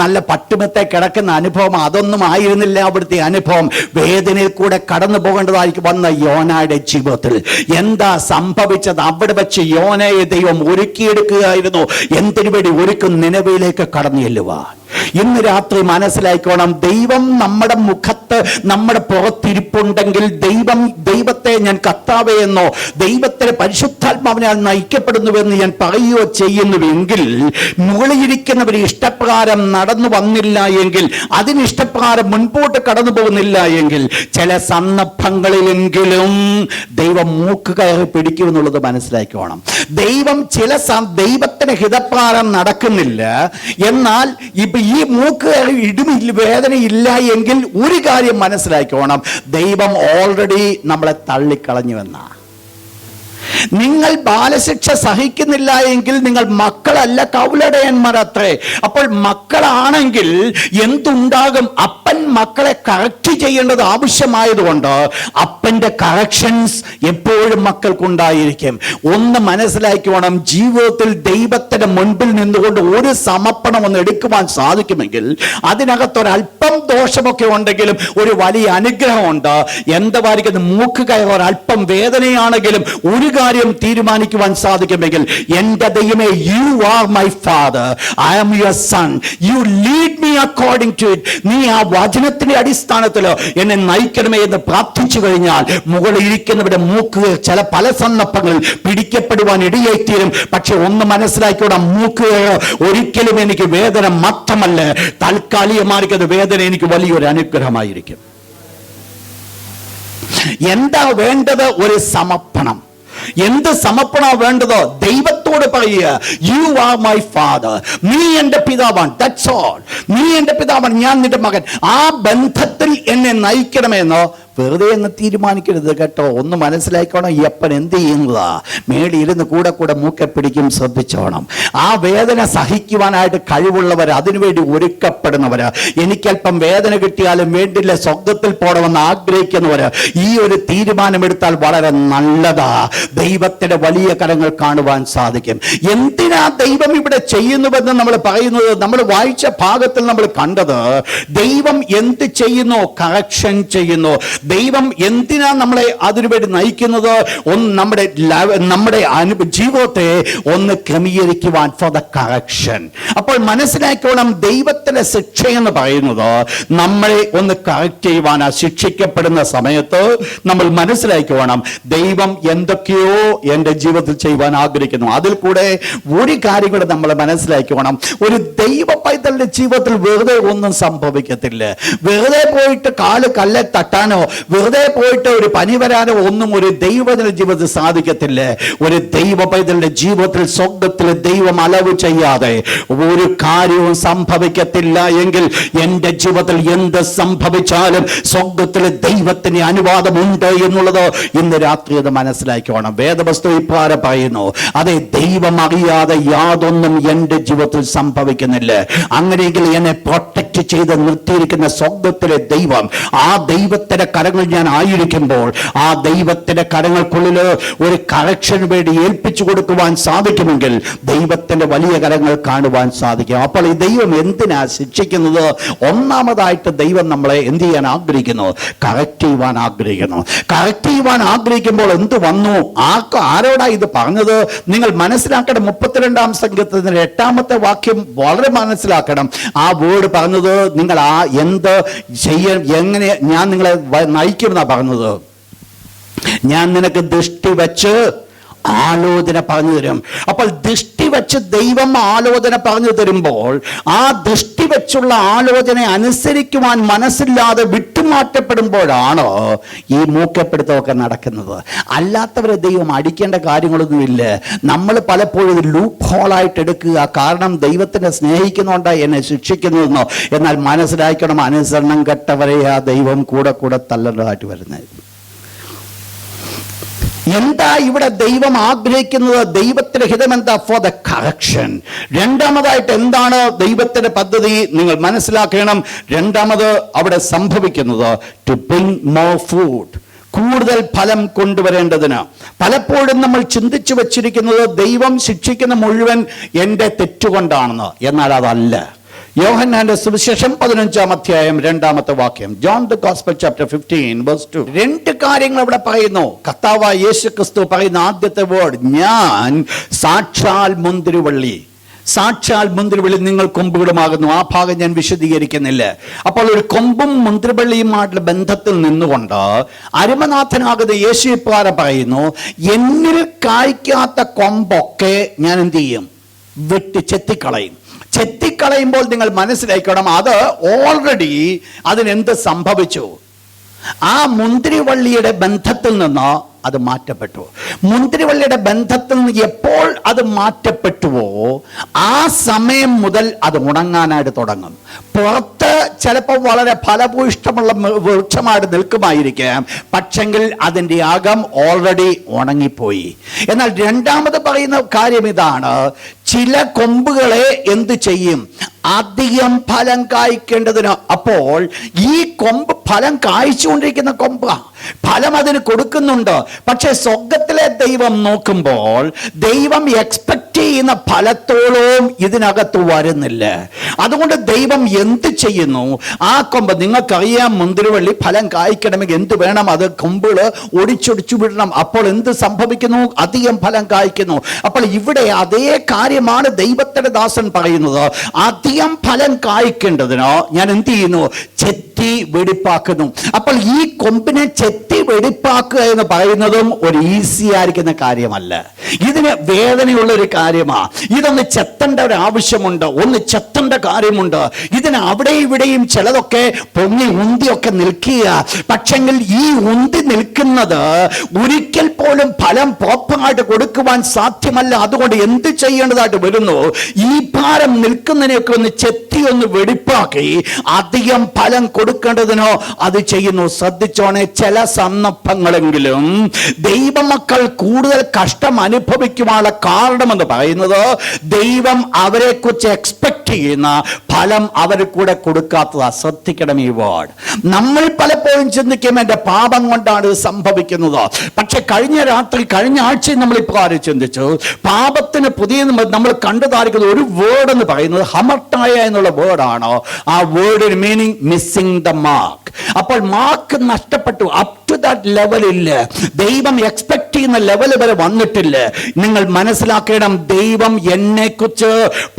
നല്ല പട്ടുമത്തെ കിടക്കുന്ന അനുഭവം. അതൊന്നും ആയിരുന്നില്ല അവിടുത്തെ അനുഭവം. വേദനയിൽ കൂടെ കടന്നു പോകേണ്ടതായിരിക്കും വന്ന യോനയുടെ ജീവിതത്തിൽ. എന്താ സംഭവിച്ചത്? അവിടെ വെച്ച് യോനയെ ദൈവം ഒരുക്കിയെടുക്കുകയായിരുന്നു. എന്തിനു വേണ്ടി? ഒരുക്കും നിനവയിലേക്ക് കടന്നു ചെല്ലുവാൻ. ഇന്ന് രാത്രി മനസ്സിലായിക്കോണം, ദൈവം നമ്മുടെ മുഖത്ത് നമ്മുടെ പുറത്തിരിപ്പുണ്ടെങ്കിൽ ദൈവത്തെ ഞാൻ കർത്താവേ എന്നോ ദൈവത്തിന്റെ പരിശുദ്ധാത്മാവിനാൽ നയിക്കപ്പെടുന്നുവെന്ന് ഞാൻ പറയുകയോ ചെയ്യുന്നുവെങ്കിൽ, മുകളിലിരിക്കുന്നവർ ഇഷ്ടപ്രകാരം നടന്നു വന്നില്ല എങ്കിൽ, അതിന് ഇഷ്ടപ്രകാരം മുൻപോട്ട് കടന്നു പോകുന്നില്ല എങ്കിൽ, ചില സന്ദർഭങ്ങളിലെങ്കിലും ദൈവം മൂക്ക് കയറി പിടിക്കുമെന്നുള്ളത് മനസ്സിലാക്കിക്കോണം. ദൈവത്തിന് ഹിതപ്രകാരം നടക്കുന്നില്ല, എന്നാൽ ഈ മൂക്ക് ഇടുമില്ല, വേദനയില്ല എങ്കിൽ ഒരു കാര്യം മനസ്സിലാക്കണം, ദൈവം ഓൾറെഡി നമ്മളെ തള്ളിക്കളഞ്ഞുവെന്ന. നിങ്ങൾ ബാലശിക്ഷ സഹിക്കുന്നില്ല എങ്കിൽ നിങ്ങൾ മക്കളല്ല, കൗലടയന്മാരത്രേ. അപ്പോൾ മക്കളാണെങ്കിൽ എന്തുണ്ടാകും? അപ്പൻ മക്കളെ കറക്റ്റ് ചെയ്യേണ്ടത് ആവശ്യമായതുകൊണ്ട് അപ്പന്റെ കറക്ഷൻസ് എപ്പോഴും മക്കൾക്കുണ്ടായിരിക്കും. ഒന്ന് മനസ്സിലാക്കണം, ജീവിതത്തിൽ ദൈവത്തിന്റെ മുൻപിൽ നിന്നുകൊണ്ട് ഒരു സമർപ്പണം ഒന്ന് എടുക്കുവാൻ സാധിക്കുമെങ്കിൽ അതിനകത്തൊരല്പം ദോഷമൊക്കെ ഉണ്ടെങ്കിലും ഒരു വലിയ അനുഗ്രഹമുണ്ട്. എന്തായിരിക്കും? മൂക്ക് കയർ ഒരല്പം വേദനയാണെങ്കിലും ഒരു കാര്യം തീരുമാനിക്കുവാൻ സാധിക്കുമെങ്കിൽ, എന്റെ ദൈവമേ, you are my father, I am your son, you lead me according to it. നീ ആ വചനത്തിന്റെ അടിസ്ഥാനത്തിൽ എന്നെ നയിക്കണമേ എന്ന് പ്രാർത്ഥിച്ചു കഴിഞ്ഞാൽ മുകളിൽ ഇരിക്കുന്നവരുടെ മൂക്ക് പല സന്ദർഭങ്ങളിൽ പിടിക്കപ്പെടുവാൻ ഇടയായിത്തീരും. പക്ഷെ ഒന്ന് മനസ്സിലാക്കിയോടെ, മൂക്ക് ഒരിക്കലും എനിക്ക് വേദന മാത്രമല്ല, താൽക്കാലികമായിരിക്കുന്ന വേദന എനിക്ക് വലിയൊരു അനുഗ്രഹമായിരിക്കും. എന്താ വേണ്ടത്? ഒരു സമർപ്പണം. എന്ത് സമർപ്പണ വേണ്ടതോ ദൈവത്തോട് പറയുക, യു ആർ മൈ ഫാദർ, നീ എന്റെ പിതാവാണ്, ദാറ്റ്സ് ഓൾ. നീ എന്റെ പിതാവാണ്, ഞാൻ നിന്റെ മകൻ. ആ ബന്ധത്തിൽ എന്നെ നയിക്കണമെന്നോ വെറുതെ എന്ന് തീരുമാനിക്കരുത് കേട്ടോ. ഒന്ന് മനസ്സിലാക്കണം, ഈ അപ്പൻ എന്ത് ചെയ്യുന്നതാ? മേടിയിരുന്ന് കൂടെ മൂക്കെ പിടിക്കും. ശ്രദ്ധിച്ചോണം. ആ വേദന സഹിക്കുവാനായിട്ട് കഴിവുള്ളവർ, അതിനുവേണ്ടി ഒരുക്കപ്പെടുന്നവര്, എനിക്കല്പം വേദന കിട്ടിയാലും വേണ്ടില്ല സ്വർഗത്തിൽ പോകണമെന്ന് ആഗ്രഹിക്കുന്നവര് ഈ ഒരു തീരുമാനമെടുത്താൽ വളരെ നല്ലതാ. ദൈവത്തിന്റെ വലിയ കരങ്ങൾ കാണുവാൻ സാധിക്കും. സാധിക്കും. എന്തിനാ ദൈവം ഇവിടെ ചെയ്യുന്നുവെന്ന് നമ്മൾ പറയുന്നത്, നമ്മൾ വായിച്ച ഭാഗത്തിൽ നമ്മൾ കണ്ടത്, ദൈവം എന്ത് ചെയ്യുന്നു? കറക്ഷൻ ചെയ്യുന്നു. ദൈവം എന്തിനാ നമ്മളെ അതിനുവേണ്ടി നയിക്കുന്നത്? നമ്മുടെ ജീവിതത്തെ ഒന്ന് ക്രമീകരിക്കുവാൻ, ഫോർ ദ കറക്ഷൻ. അപ്പോൾ മനസ്സിലാക്കണം, ദൈവത്തിന്റെ ശിക്ഷ എന്ന് പറയുന്നത് നമ്മളെ ഒന്ന് കറക്റ്റ് ചെയ്യുവാനാ. ശിക്ഷിക്കപ്പെടുന്ന സമയത്ത് നമ്മൾ മനസ്സിലാക്കണം, ദൈവം എന്തൊക്കെയോ എൻ്റെ ജീവിതത്തിൽ ചെയ്യുവാൻ ആഗ്രഹിക്കുന്നു. അതിൽ കൂടെ ഒരു കാര്യം കൂടെ നമ്മൾ മനസ്സിലാക്കണം, ഒരു ദൈവ പൈതലിന്റെ ജീവിതത്തിൽ വെറുതെ ഒന്നും സംഭവിക്കത്തില്ല. വെറുതെ പോയിട്ട് കല്ലെ തട്ടാനോ വെറുതെ പോയിട്ട് ഒരു പനി വരാനോ ഒന്നും ഒരു ദൈവത്തിന്റെ ജീവിതത്തിൽ സാധിക്കത്തില്ല. ഒരു ദൈവ പൈതലിന്റെ ജീവിതത്തിൽ സ്വർഗ്ഗത്തിൽ ദൈവം അലവ് ചെയ്യാതെ ഒരു കാര്യവും സംഭവിക്കത്തില്ല. എങ്കിൽ എൻ്റെ ജീവിതത്തിൽ എന്ത് സംഭവിച്ചാലും സ്വർഗ്ഗത്തിൽ ദൈവത്തിന് അനുവാദമുണ്ട് എന്നുള്ളത് ഇന്ന് രാത്രി അത് മനസ്സിലാക്കണം. വേദവസ്തു ഇപ്രകാരം പറയുന്നു, അതെ, ദൈവം അറിയാതെ യാതൊന്നും എൻ്റെ ജീവിതത്തിൽ സംഭവിക്കുന്നില്ല. അങ്ങനെയെങ്കിൽ എന്നെ പ്രൊട്ടക്ട് ചെയ്ത് നിർത്തിയിരിക്കുന്ന സ്വർഗ്ഗത്തിലെ ദൈവം, ആ ദൈവത്തിന്റെ കരങ്ങൾ ഞാൻ ആയിരിക്കുമ്പോൾ ആ ദൈവത്തിന്റെ കരങ്ങൾക്കുള്ളിൽ ഒരു കറക്ഷന് വേണ്ടി ഏൽപ്പിച്ചു കൊടുക്കുവാൻ സാധിക്കുമെങ്കിൽ ദൈവത്തിന്റെ വലിയ കരങ്ങൾ കാണുവാൻ സാധിക്കും. അപ്പോൾ ഈ ദൈവം എന്തിനാ ശിക്ഷിക്കുന്നത്? ഒന്നാമതായിട്ട് ദൈവം നമ്മളെ എന്ത് ചെയ്യാൻ ആഗ്രഹിക്കുന്നു? കറക്റ്റ് ചെയ്യുവാൻ ആഗ്രഹിക്കുന്നു. കറക്റ്റ് ചെയ്യുവാൻ ആഗ്രഹിക്കുമ്പോൾ എന്ത് വന്നു? ആരോടാ ഇത് പറഞ്ഞത്? നിങ്ങൾ മനസ്സിലാക്കണം. 32-ാം സംഗീതത്തിന്റെ 8-ാമത്തെ വാക്യം വളരെ മനസ്സിലാക്കണം. ആ വേർഡ് പറഞ്ഞത്, നിങ്ങൾ എന്ത് ചെയ്യാൻ, എങ്ങനെ ഞാൻ നിങ്ങളെ നയിക്കുമെന്നാ പറഞ്ഞത്. ഞാൻ നിനക്ക് ദൃഷ്ടി വെച്ച് ആലോചന പറഞ്ഞു തരും. അപ്പോൾ ദൃഷ്ടി വെച്ച് ദൈവം ആലോചന പറഞ്ഞു തരുമ്പോൾ ആ ദൃഷ്ടി വെച്ചുള്ള ആലോചന അനുസരിക്കുവാൻ മനസ്സില്ലാതെ വിട്ടുമാറ്റപ്പെടുമ്പോഴാണ് ഈ മൂക്കപ്പെടുത്തമൊക്കെ നടക്കുന്നത്. അല്ലാത്തവരെ ദൈവം അടിക്കേണ്ട കാര്യങ്ങളൊന്നുമില്ല. നമ്മൾ പലപ്പോഴും ലൂപ്പ് ഹോളായിട്ട് എടുക്കുക, കാരണം ദൈവത്തിനെ സ്നേഹിക്കുന്നുണ്ടായി എന്നെ ശിക്ഷിക്കുന്നതെന്നോ. എന്നാൽ മനസ്സിലാക്കണം, അനുസരണം കെട്ടവരെ ആ ദൈവം കൂടെ കൂടെ തള്ളേണ്ടതായിട്ട് വരുന്നത്. എന്താ ഇവിടെ ദൈവം ആഗ്രഹിക്കുന്നത്? ദൈവത്തിന്റെ ഹിതം എന്താ? For the correction. രണ്ടാമതായിട്ട് എന്താണ് ദൈവത്തിന്റെ പദ്ധതി? നിങ്ങൾ മനസ്സിലാക്കണം. രണ്ടാമത് അവിടെ സംഭവിക്കുന്നത്, ടു ബ്രിങ് മോർ ഫ്രൂട്ട്, കൂടുതൽ ഫലം കൊണ്ടുവരേണ്ടതിന്. പലപ്പോഴും നമ്മൾ ചിന്തിച്ചു വച്ചിരിക്കുന്നത് ദൈവം ശിക്ഷിക്കുന്ന മുഴുവൻ എൻ്റെ തെറ്റുകൊണ്ടാണെന്ന്. എന്നാൽ അതല്ല. യോഹന്നാന്റെ സുവിശേഷം 15-ാം അധ്യായം 2-ാമത്തെ വാക്യം, John the gospel chapter 15 verse 2. രണ്ട് കാര്യങ്ങൾ അവിടെ പറയുന്നു. കർത്താവായ യേശു ക്രിസ്തു പറയുന്ന ആദ്യത്തെ വേർഡ്, ഞാൻ സാക്ഷാൽ മുന്തിരിവള്ളി. സാക്ഷാൽ മുന്തിരിവള്ളി, നിങ്ങൾ കൊമ്പുകളുമാകുന്നു. ആ ഭാഗം ഞാൻ വിശദീകരിക്കുന്നില്ല. അപ്പോൾ ഒരു കൊമ്പും മുന്തിരിവള്ളിയുമായിട്ടുള്ള ബന്ധത്തിൽ നിന്നുകൊണ്ട് അരുമനാഥനാകുന്ന യേശു ഇപ്രകാരം പറയുന്നു, എന്നിൽ കായ്ക്കാത്ത കൊമ്പൊക്കെ ഞാൻ എന്ത് ചെയ്യും? വെട്ടി ചെത്തിക്കളയും. ചെത്തിക്കളയുമ്പോൾ നിങ്ങൾ മനസ്സിലാക്കണം, അത് ഓൾറെഡി അതിനെന്ത് സംഭവിച്ചു? ആ മുന്തിരിവള്ളിയുടെ ബന്ധത്തിൽ നിന്ന് അത് മാറ്റപ്പെട്ടു. മുന്തിരിവള്ളിയുടെ ബന്ധത്തിൽ നിന്ന് എപ്പോൾ അത് മാറ്റപ്പെട്ടുവോ ആ സമയം മുതൽ അത് ഉണങ്ങാനായിട്ട് തുടങ്ങും. പുറത്ത് ചിലപ്പോൾ വളരെ ഫലഭൂയിഷ്ടമുള്ള വൃക്ഷമായിട്ട് നിൽക്കുമായിരിക്കാം, പക്ഷെങ്കിൽ അതിൻ്റെ അകം ഓൾറെഡി ഉണങ്ങിപ്പോയി. എന്നാൽ രണ്ടാമത് പറയുന്ന കാര്യം ഇതാണ്, ചില കൊമ്പുകളെ എന്ത് ചെയ്യും? അധികം ഫലം കായ്ക്കേണ്ടതിന്. അപ്പോൾ ഈ കൊമ്പ് ഫലം കായ്ച്ചുകൊണ്ടിരിക്കുന്ന കൊമ്പ്, ഫലം അതിന് കൊടുക്കുന്നുണ്ട്. പക്ഷെ സ്വർഗ്ഗത്തിലെ ദൈവം നോക്കുമ്പോൾ ദൈവം എക്സ്പെക്ട് ചെയ്യുന്ന ഫലത്തോളവും ഇതിനകത്ത് വരുന്നില്ല. അതുകൊണ്ട് ദൈവം എന്ത് ചെയ്യുന്നു? ആ കൊമ്പ്, നിങ്ങൾക്കറിയാം, മുന്തിരിവള്ളി ഫലം കായ്ക്കണമെങ്കിൽ എന്ത് വേണം? അത് കൊമ്പുകൾ ഒടിച്ചൊടിച്ചു വിടണം. അപ്പോൾ എന്ത് സംഭവിക്കുന്നു? അധികം ഫലം കായ്ക്കുന്നു. അപ്പോൾ ഇവിടെ അതേ കാര്യമാണ് ദൈവത്തിന്റെ ദാസൻ പറയുന്നത്. അധികം ഫലം കായ്ക്കേണ്ടതിനോ ഞാൻ എന്ത് ചെയ്യുന്നു? ചെത്തി വെടിപ്പാക്കുന്നു. അപ്പോൾ ഈ കൊമ്പിനെ ചെത്തി വെടിപ്പാക്കുക എന്ന് പറയുന്നതും ഒരു ഈസി ആയിരിക്കുന്ന കാര്യമല്ല. ഇതിന് വേദനയുള്ള ഒരു കാര്യമാണ്. ഇതൊന്ന് ചെത്തേണ്ട ഒരു ആവശ്യമുണ്ട്, ഒന്ന് ചെത്തേണ്ട കാര്യമുണ്ട്. ഇതിന് അവിടെ ഇവിടെയും ചിലതൊക്കെ പൊങ്ങി ഉന്തിയൊക്കെ നിൽക്കുക. പക്ഷെങ്കിൽ ഈ ഉന്തി നിൽക്കുന്നത് ഒരിക്കൽ പോലും ഫലം പ്രോപ്പറായിട്ട് കൊടുക്കുവാൻ സാധ്യമല്ല. അതുകൊണ്ട് എന്ത് ചെയ്യേണ്ടതായിട്ട് വരുന്നു? ഈ ഭാരം നിൽക്കുന്നതിനെയൊക്കെ ഒന്ന് ചെത്തി ഒന്ന് വെടിപ്പാക്കി അധികം ഫലം കൊടുക്കേണ്ടതിനോ അത് ചെയ്യുന്നു. ശ്രദ്ധിച്ചോണെ, ചില സന്ദർഭങ്ങളെങ്കിലും ദൈവമക്കൾ കൂടുതൽ കഷ്ടം അനുഭവിക്കുവാനുള്ള കാരണമെന്ന് പറയുന്നത് ദൈവം അവരെ കുറിച്ച് എക്സ്പെക്ട് എക്സ്പെക്ട് ചെയ്യുന്ന ഫലം അവർ കൂടെ കൊടുക്കാത്തതാ. ശ്രദ്ധിക്കണം ഈ വേർഡ്. നമ്മൾ പലപ്പോഴും ചിന്തിക്കും എൻ്റെ പാപം കൊണ്ടാണ് ഇത് സംഭവിക്കുന്നത്. പക്ഷെ കഴിഞ്ഞ രാത്രി, കഴിഞ്ഞ ആഴ്ചയിൽ നമ്മൾ ഇപ്രകാരം ചിന്തിച്ചു. പാപത്തിന് പുതിയ നമ്മൾ കണ്ടുതാരിക്കുന്ന ഒരു വേർഡ് എന്ന് പറയുന്നത് ഹമർട്ടായ എന്നുള്ള വേർഡാണ്. ആ വേർഡിന് മീനിങ് മിസ്സിംഗ് ദ മാർക്ക്. അപ്പോൾ മാർക്ക് നഷ്ടപ്പെട്ടു. അപ് ടു ദാറ്റ് ലെവലില്ല. ദൈവം എക്സ്പെക്ട് ചെയ്യുന്ന ലെവൽ വരെ വന്നിട്ടില്ല. നിങ്ങൾ മനസ്സിലാക്കണം, ദൈവം എന്നെ കുറിച്ച്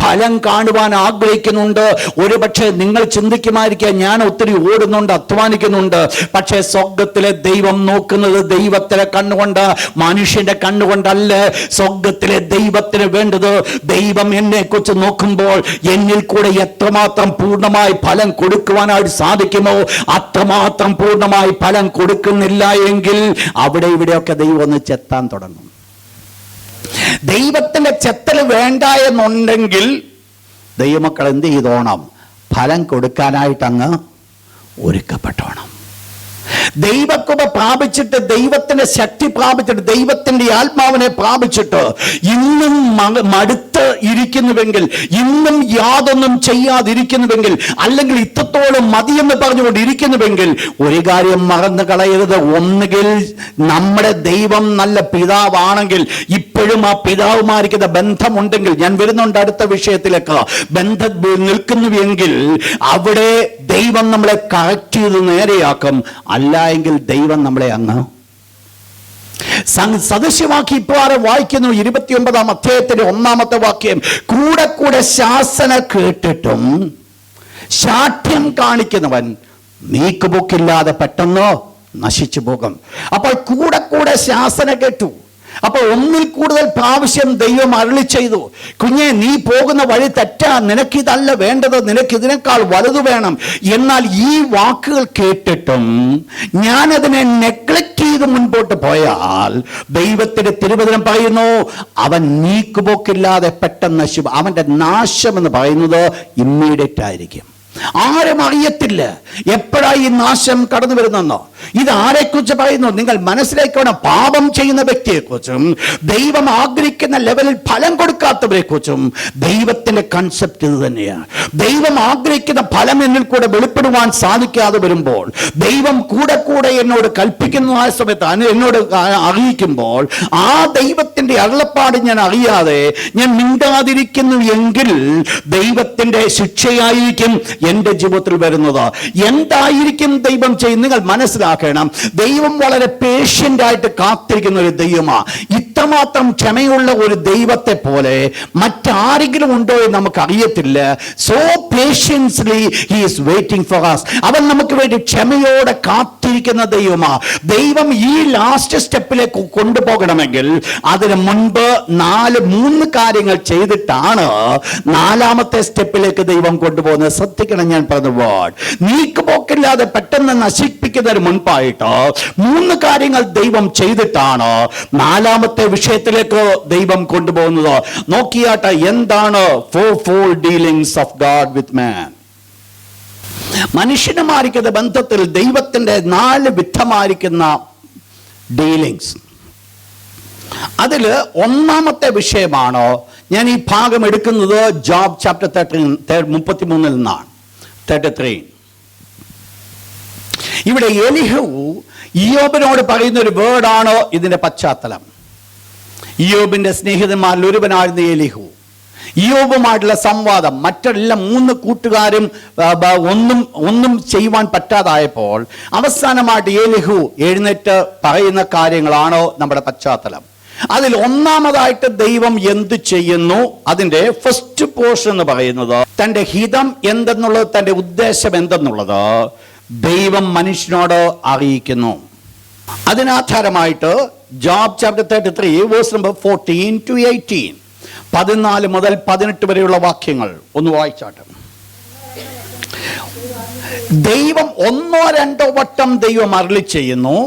ഫലം കാണുവാൻ ആഗ്രഹിക്കുന്നുണ്ട്. ഒരുപക്ഷെ നിങ്ങൾ ചിന്തിക്കുമായിരിക്കാം, ഞാൻ ഒത്തിരി ഓടുന്നുണ്ട്, അധ്വാനിക്കുന്നുണ്ട്. പക്ഷേ സ്വർഗത്തിലെ ദൈവം നോക്കുന്നത് ദൈവത്തിലെ കണ്ണുകൊണ്ട്, മനുഷ്യന്റെ കണ്ണുകൊണ്ടല്ല. സ്വർഗത്തിലെ ദൈവത്തിന് വേണ്ടത്, ദൈവം എന്നെ കുറിച്ച് നോക്കുമ്പോൾ എന്നിൽ കൂടെ എത്രമാത്രം പൂർണ്ണമായി ഫലം കൊടുക്കുവാനായിട്ട് സാധിക്കുമോ അത്രമാത്രം പൂർണ്ണമായി ഫലം കൊടുക്കുന്നില്ല എങ്കിൽ അവിടെ ഇവിടെയൊക്കെ ദൈവം ഒന്ന് ചെത്താൻ തുടങ്ങും. ദൈവത്തിന്റെ ചെത്തൽ വേണ്ട എന്നുണ്ടെങ്കിൽ ദൈവമക്കൾ എന്ത് ചെയ്തോണം? ഫലം കൊടുക്കാനായിട്ട് അങ്ങ് ഒരുക്കപ്പെട്ടോണം. ദൈവകൃപ പ്രാപിച്ചിട്ട്, ദൈവത്തിന്റെ ശക്തി പ്രാപിച്ചിട്ട്, ദൈവത്തിന്റെ ആത്മാവിനെ പ്രാപിച്ചിട്ട് ഇന്നും മടുത്ത് ഇരിക്കുന്നുവെങ്കിൽ, ഇന്നും യാതൊന്നും ചെയ്യാതിരിക്കുന്നുവെങ്കിൽ, അല്ലെങ്കിൽ ഇത്രത്തോളം മതിയെന്ന് പറഞ്ഞുകൊണ്ട് ഇരിക്കുന്നുവെങ്കിൽ ഒരു കാര്യം മറന്നു കളയരുത്. ഒന്നുകിൽ നമ്മുടെ ദൈവം നല്ല പിതാവാണെങ്കിൽ, ഇപ്പോഴും ആ പിതാവുമായിരിക്കുന്ന ബന്ധമുണ്ടെങ്കിൽ, ഞാൻ വരുന്നുണ്ട് അടുത്ത വിഷയത്തിലേക്ക്, ബന്ധം നിൽക്കുന്നുവെങ്കിൽ അവിടെ ദൈവം നമ്മളെ കറക്റ്റ് ചെയ്ത് നേരെയാക്കും. അല്ല എങ്കിൽ ദൈവം നമ്മളെ അങ്ങ് സദൃശ്യമാക്കി ഇപ്രകാരം വായിക്കുന്നു. 29 അധ്യായത്തിന്റെ 1 വാക്യം, കൂടെ കൂടെ ശാസന കേട്ടിട്ടും ശാഠ്യം കാണിക്കുന്നവൻ നീക്കുപോക്കില്ലാതെ പെട്ടെന്ന് നശിച്ചു പോകും. അപ്പോൾ കൂടെ കൂടെ ശാസന കേട്ടു. അപ്പോൾ ഒന്നിൽ കൂടുതൽ പ്രാവശ്യം ദൈവം അരുളി ചെയ്തു, കുഞ്ഞെ നീ പോകുന്ന വഴി തെറ്റാ, നിനക്കിതല്ല വേണ്ടത്, നിനക്കിതിനേക്കാൾ വലുത് വേണം. എന്നാൽ ഈ വാക്കുകൾ കേട്ടിട്ടും ഞാനതിനെ നെഗ്ലക്ട് ചെയ്ത് മുൻപോട്ട് പോയാൽ ദൈവത്തിന്റെ തിരുവചനം പറയുന്നു, അവൻ നീക്കുപോക്കില്ലാതെ പെട്ടെന്ന് നശിക്കും. അവന്റെ നാശം എന്ന് പറയുന്നത് ഇമ്മീഡിയറ്റ് ആയിരിക്കും. ആരും അറിയത്തില്ല എപ്പോഴായി ഈ നാശം കടന്നു വരുന്നെന്നോ. ഇത് ആരെക്കുറിച്ച് പറയുന്നു? നിങ്ങൾ മനസ്സിലാക്കണം, പാപം ചെയ്യുന്ന വ്യക്തിയെക്കുറിച്ചും ദൈവം ആഗ്രഹിക്കുന്ന ലെവലിൽ ഫലം കൊടുക്കാത്തവരെ കുറിച്ചും ദൈവത്തിന്റെ കൺസെപ്റ്റ് ഇത് തന്നെയാണ്. ദൈവം ആഗ്രഹിക്കുന്ന ഫലം എന്നിൽ കൂടെ വെളിപ്പെടുവാൻ സാധിക്കാതെ വരുമ്പോൾ, ദൈവം കൂടെ കൂടെ എന്നോട് കൽപ്പിക്കുന്ന ആ സമയത്ത് എന്നോട് അറിയിക്കുമ്പോൾ, ആ ദൈവത്തിന്റെ അരുളപ്പാട് ഞാൻ അറിയാതെ ഞാൻ മിണ്ടാതിരിക്കുന്നു എങ്കിൽ ദൈവത്തിന്റെ ശിക്ഷയായിരിക്കും എന്റെ ജീവിതത്തിൽ വരുന്നത്. എന്തായിരിക്കും ദൈവം ചെയ്യും? നിങ്ങൾ മനസ്സിലാക്കണം, ദൈവം വളരെ പേഷ്യന്റ് ആയിട്ട് കാത്തിരിക്കുന്ന ഒരു ദൈവമാണ്. ഇത്രമാത്രം ക്ഷമയുള്ള ഒരു ദൈവത്തെ പോലെ മറ്റാരെങ്കിലും ഉണ്ടോ എന്ന് നമുക്ക് അറിയത്തില്ല. So patiently he is waiting for us. അവൻ നമുക്ക് വേണ്ടി ക്ഷമയോടെ കാത്തിരിക്കുന്ന ദൈവമാണ്. ദൈവം ഈ ലാസ്റ്റ് സ്റ്റെപ്പിലേക്ക് കൊണ്ടുപോകണമെങ്കിൽ അതിന് മുൻപ് 3 കാര്യങ്ങൾ ചെയ്തിട്ടാണ് 4ാമത്തെ സ്റ്റെപ്പിലേക്ക് ദൈവം കൊണ്ടുപോകുന്നത്. ശ്രദ്ധിക്കണം, ഞാൻ പറഞ്ഞ വേർഡ് നീക്കുപോക്കില്ലാതെ പെട്ടെന്ന് നശിപ്പിക്കുന്നതിന് മുൻപായിട്ട് 3 കാര്യങ്ങൾ ദൈവം ചെയ്തിട്ടാണ് 4ാമത്തെ വിഷയത്തിലേക്ക് ദൈവം കൊണ്ടുപോകുന്നത്. നോക്കിയാട്ടെ, എന്താണ് 4 ഡീലിംഗ്സ് ഓഫ് ഗാഡ് വിത്ത് മാൻ. മനുഷ്യനുമായിരിക്കുന്ന ബന്ധത്തിൽ ദൈവത്തിന്റെ 4 വിധമായിരിക്കുന്ന ഡീലിംഗ്സ്. അതില് 1ാമത്തെ വിഷയമാണ് ഞാൻ ഈ ഭാഗം എടുക്കുന്നത് ജോബ് ചാപ്റ്റർ 33 നിന്നാണ്. 33 ഇവിടെ എലിഹു ഇയ്യോബിനോട് പറയുന്ന ഒരു വേർഡാണ് ഇതിന്റെ പശ്ചാത്തലം. ഇയ്യോബിന്റെ സ്നേഹിതന്മാരിൽ ഒരുവനായിരുന്ന എലിഹു, ഇയ്യോബുമായിട്ടുള്ള സംവാദം. മറ്റെല്ലാ 3 കൂട്ടുകാരും ഒന്നും ചെയ്യുവാൻ പറ്റാതായപ്പോൾ അവസാനമായിട്ട് എലിഹു എഴുന്നേറ്റ് പറയുന്ന കാര്യങ്ങളാണ് നമ്മുടെ പശ്ചാത്തലം. അതിൽ 1ാമതായിട്ട് ദൈവം എന്ത് ചെയ്യുന്നു, അതിന്റെ ഫസ്റ്റ് പോർഷൻ എന്ന് പറയുന്നത് തന്റെ ഹിതം എന്തെന്നുള്ളത്, തന്റെ ഉദ്ദേശം എന്തെന്നുള്ളത് ദൈവം മനുഷ്യനോട് അറിയിക്കുന്നു. അതിനാധാരമായിട്ട് Job chapter 33 verse number 14 to 18, 14 മുതൽ 18 വരെയുള്ള വാക്യങ്ങൾ ഒന്ന് വായിച്ചാട്ടെ. ദൈവം 1-2 വട്ടം ദൈവം അരുളി ചെയ്യുന്നു.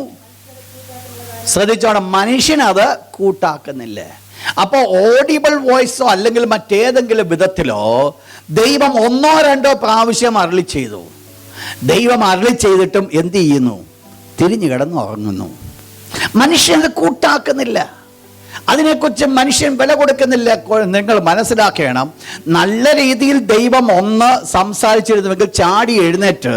ശ്രദ്ധിച്ചോണം, മനുഷ്യനത് കൂട്ടാക്കുന്നില്ല. അപ്പോൾ ഓഡിബിൾ വോയിസോ അല്ലെങ്കിൽ മറ്റേതെങ്കിലും വിധത്തിലോ ദൈവം 1-2 പ്രാവശ്യം അരുളി ചെയ്തു. ദൈവം അരുളി ചെയ്തിട്ടും എന്ത് ചെയ്യുന്നു? തിരിഞ്ഞു കിടന്ന് ഉറങ്ങുന്നു. മനുഷ്യനത് കൂട്ടാക്കുന്നില്ല. അതിനെക്കുറിച്ച് മനുഷ്യൻ വില കൊടുക്കുന്നില്ല. നിങ്ങൾ മനസ്സിലാക്കണം, നല്ല രീതിയിൽ ദൈവം ഒന്ന് സംസാരിച്ചിരുന്നുവെങ്കിൽ ചാടി എഴുന്നേറ്റ്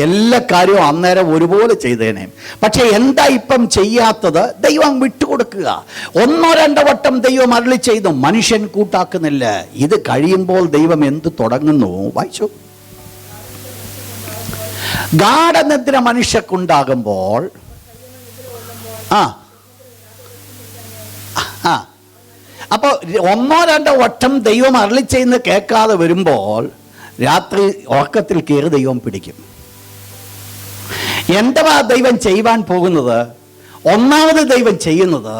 എല്ലാ കാര്യവും അന്നേരം ഒരുപോലെ ചെയ്തേനെ. പക്ഷെ എന്താ ഇപ്പം ചെയ്യാത്തത്? ദൈവം വിട്ടുകൊടുക്കുക. 1-2 വട്ടം ദൈവം അരുളി ചെയ്തു, മനുഷ്യൻ കൂട്ടാക്കുന്നില്ല. ഇത് കഴിയുമ്പോൾ ദൈവം എന്ത് തുടങ്ങുന്നു? വായിച്ചു. ഗാഢനിദ്ര മനുഷ്യക്കുണ്ടാകുമ്പോൾ അപ്പോൾ 1-2 വട്ടം ദൈവം അരുളി ചെയ്യുന്ന കേൾക്കാതെ വരുമ്പോൾ രാത്രി ഉറക്കത്തിൽ കയറി ദൈവം പിടിക്കും. എന്താ ദൈവം ചെയ്യുവാൻ പോകുന്നത്? ഒന്നാമത് ദൈവം ചെയ്യുന്നത്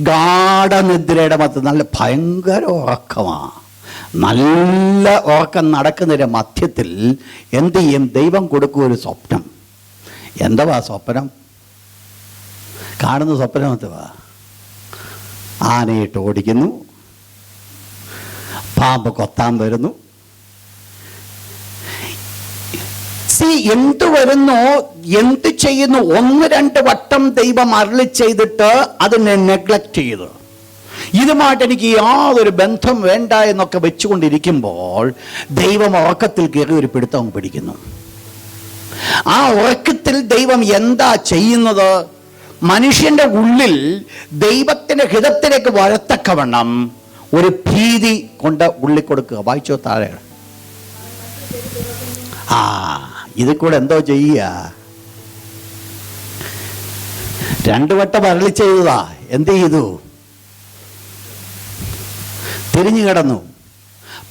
ഗാഢനിദ്രയുടെ മധ്യ നല്ല ഭയങ്കര ഉറക്കമാണ്. നല്ല ഉറക്കം നടക്കുന്നതിൻ്റെ മധ്യത്തിൽ എന്ത് ചെയ്യും? ദൈവം കൊടുക്കും ഒരു സ്വപ്നം. എന്താ സ്വപ്നം? കാണുന്ന സ്വപ്നം എന്തുവാ? ആനയിട്ട് ഓടിക്കുന്നു, പാമ്പ് കൊത്താൻ വരുന്നു. എന്ത് വരുന്നു, എന്ത് ചെയ്യുന്നു? 1-2 വട്ടം ദൈവം അരുളി ചെയ്തിട്ട് അതിനെ നെഗ്ലക്റ്റ് ചെയ്തു. ഇതുമായിട്ട് എനിക്ക് യാതൊരു ബന്ധം വേണ്ട എന്നൊക്കെ വെച്ചുകൊണ്ടിരിക്കുമ്പോൾ ദൈവം ഉറക്കത്തിൽ കയറി ഒരു പിടുത്തം പിടിക്കുന്നു. ആ ഉറക്കത്തിൽ ദൈവം എന്താ ചെയ്യുന്നത്? മനുഷ്യന്റെ ഉള്ളിൽ ദൈവത്തിന്റെ ഹിതത്തിലേക്ക് വരത്തക്കവണ്ണം ഒരു ഭീതി കൊണ്ട് ഉള്ളിൽ കൊടുക്കുക. വായിച്ചോ താഴെ. ഇത് കൂടെ എന്തോ ചെയ്യുക? 2 വട്ടം അരുളി ചെയ്തതാ. എന്ത് ചെയ്തു? തിരിഞ്ഞു കിടന്നു.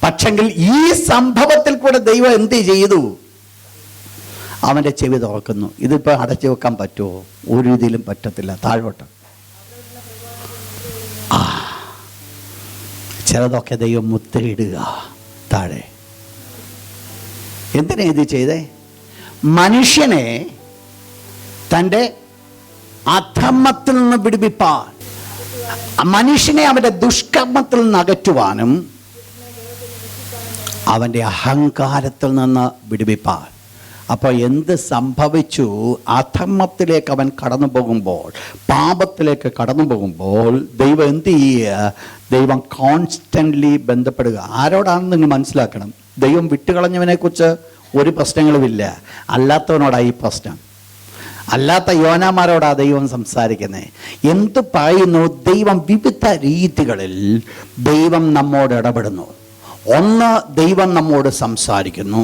പക്ഷെങ്കിൽ ഈ സംഭവത്തിൽ കൂടെ ദൈവം എന്ത് ചെയ്തു? അവൻ്റെ ചെവി തുറക്കുന്നു. ഇതിപ്പോൾ അടച്ചു വെക്കാൻ പറ്റുമോ? ഒരു രീതിയിലും പറ്റത്തില്ല. താഴോട്ട് ചിലതൊക്കെ ദൈവം മുദ്രയിടുക താഴെ. എന്തിനാ ഇത് ചെയ്തേ? മനുഷ്യനെ തൻ്റെ അധർമ്മത്തിൽ നിന്ന് വിടുവിപ്പാൻ, മനുഷ്യനെ അവൻ്റെ ദുഷ്കർമ്മത്തിൽ നിന്ന് അകറ്റുവാനും അവൻ്റെ അഹങ്കാരത്തിൽ നിന്ന് വിടുവിപ്പാൻ. അപ്പോൾ എന്ത് സംഭവിച്ചു? അധർമ്മത്തിലേക്ക് അവൻ കടന്നു പോകുമ്പോൾ, പാപത്തിലേക്ക് കടന്നു പോകുമ്പോൾ ദൈവം എന്ത് ചെയ്യുക? ദൈവം കോൺസ്റ്റൻ്റ്ലി ബന്ധപ്പെടുക. ആരോടാണെന്ന് നിങ്ങൾ മനസ്സിലാക്കണം. ദൈവം വിട്ടുകളഞ്ഞവനെക്കുറിച്ച് ഒരു പ്രശ്നങ്ങളുമില്ല. അല്ലാത്തവനോടാണ് ഈ പ്രശ്നം. അല്ലാത്ത യോനാമാരോടാ ദൈവം സംസാരിക്കുന്നത്. എന്ത് പറയുന്നു? ദൈവം വിവിധ രീതികളിൽ ദൈവം നമ്മോട് ഇടപെടുന്നു. 1, ദൈവം നമ്മോട് സംസാരിക്കുന്നു.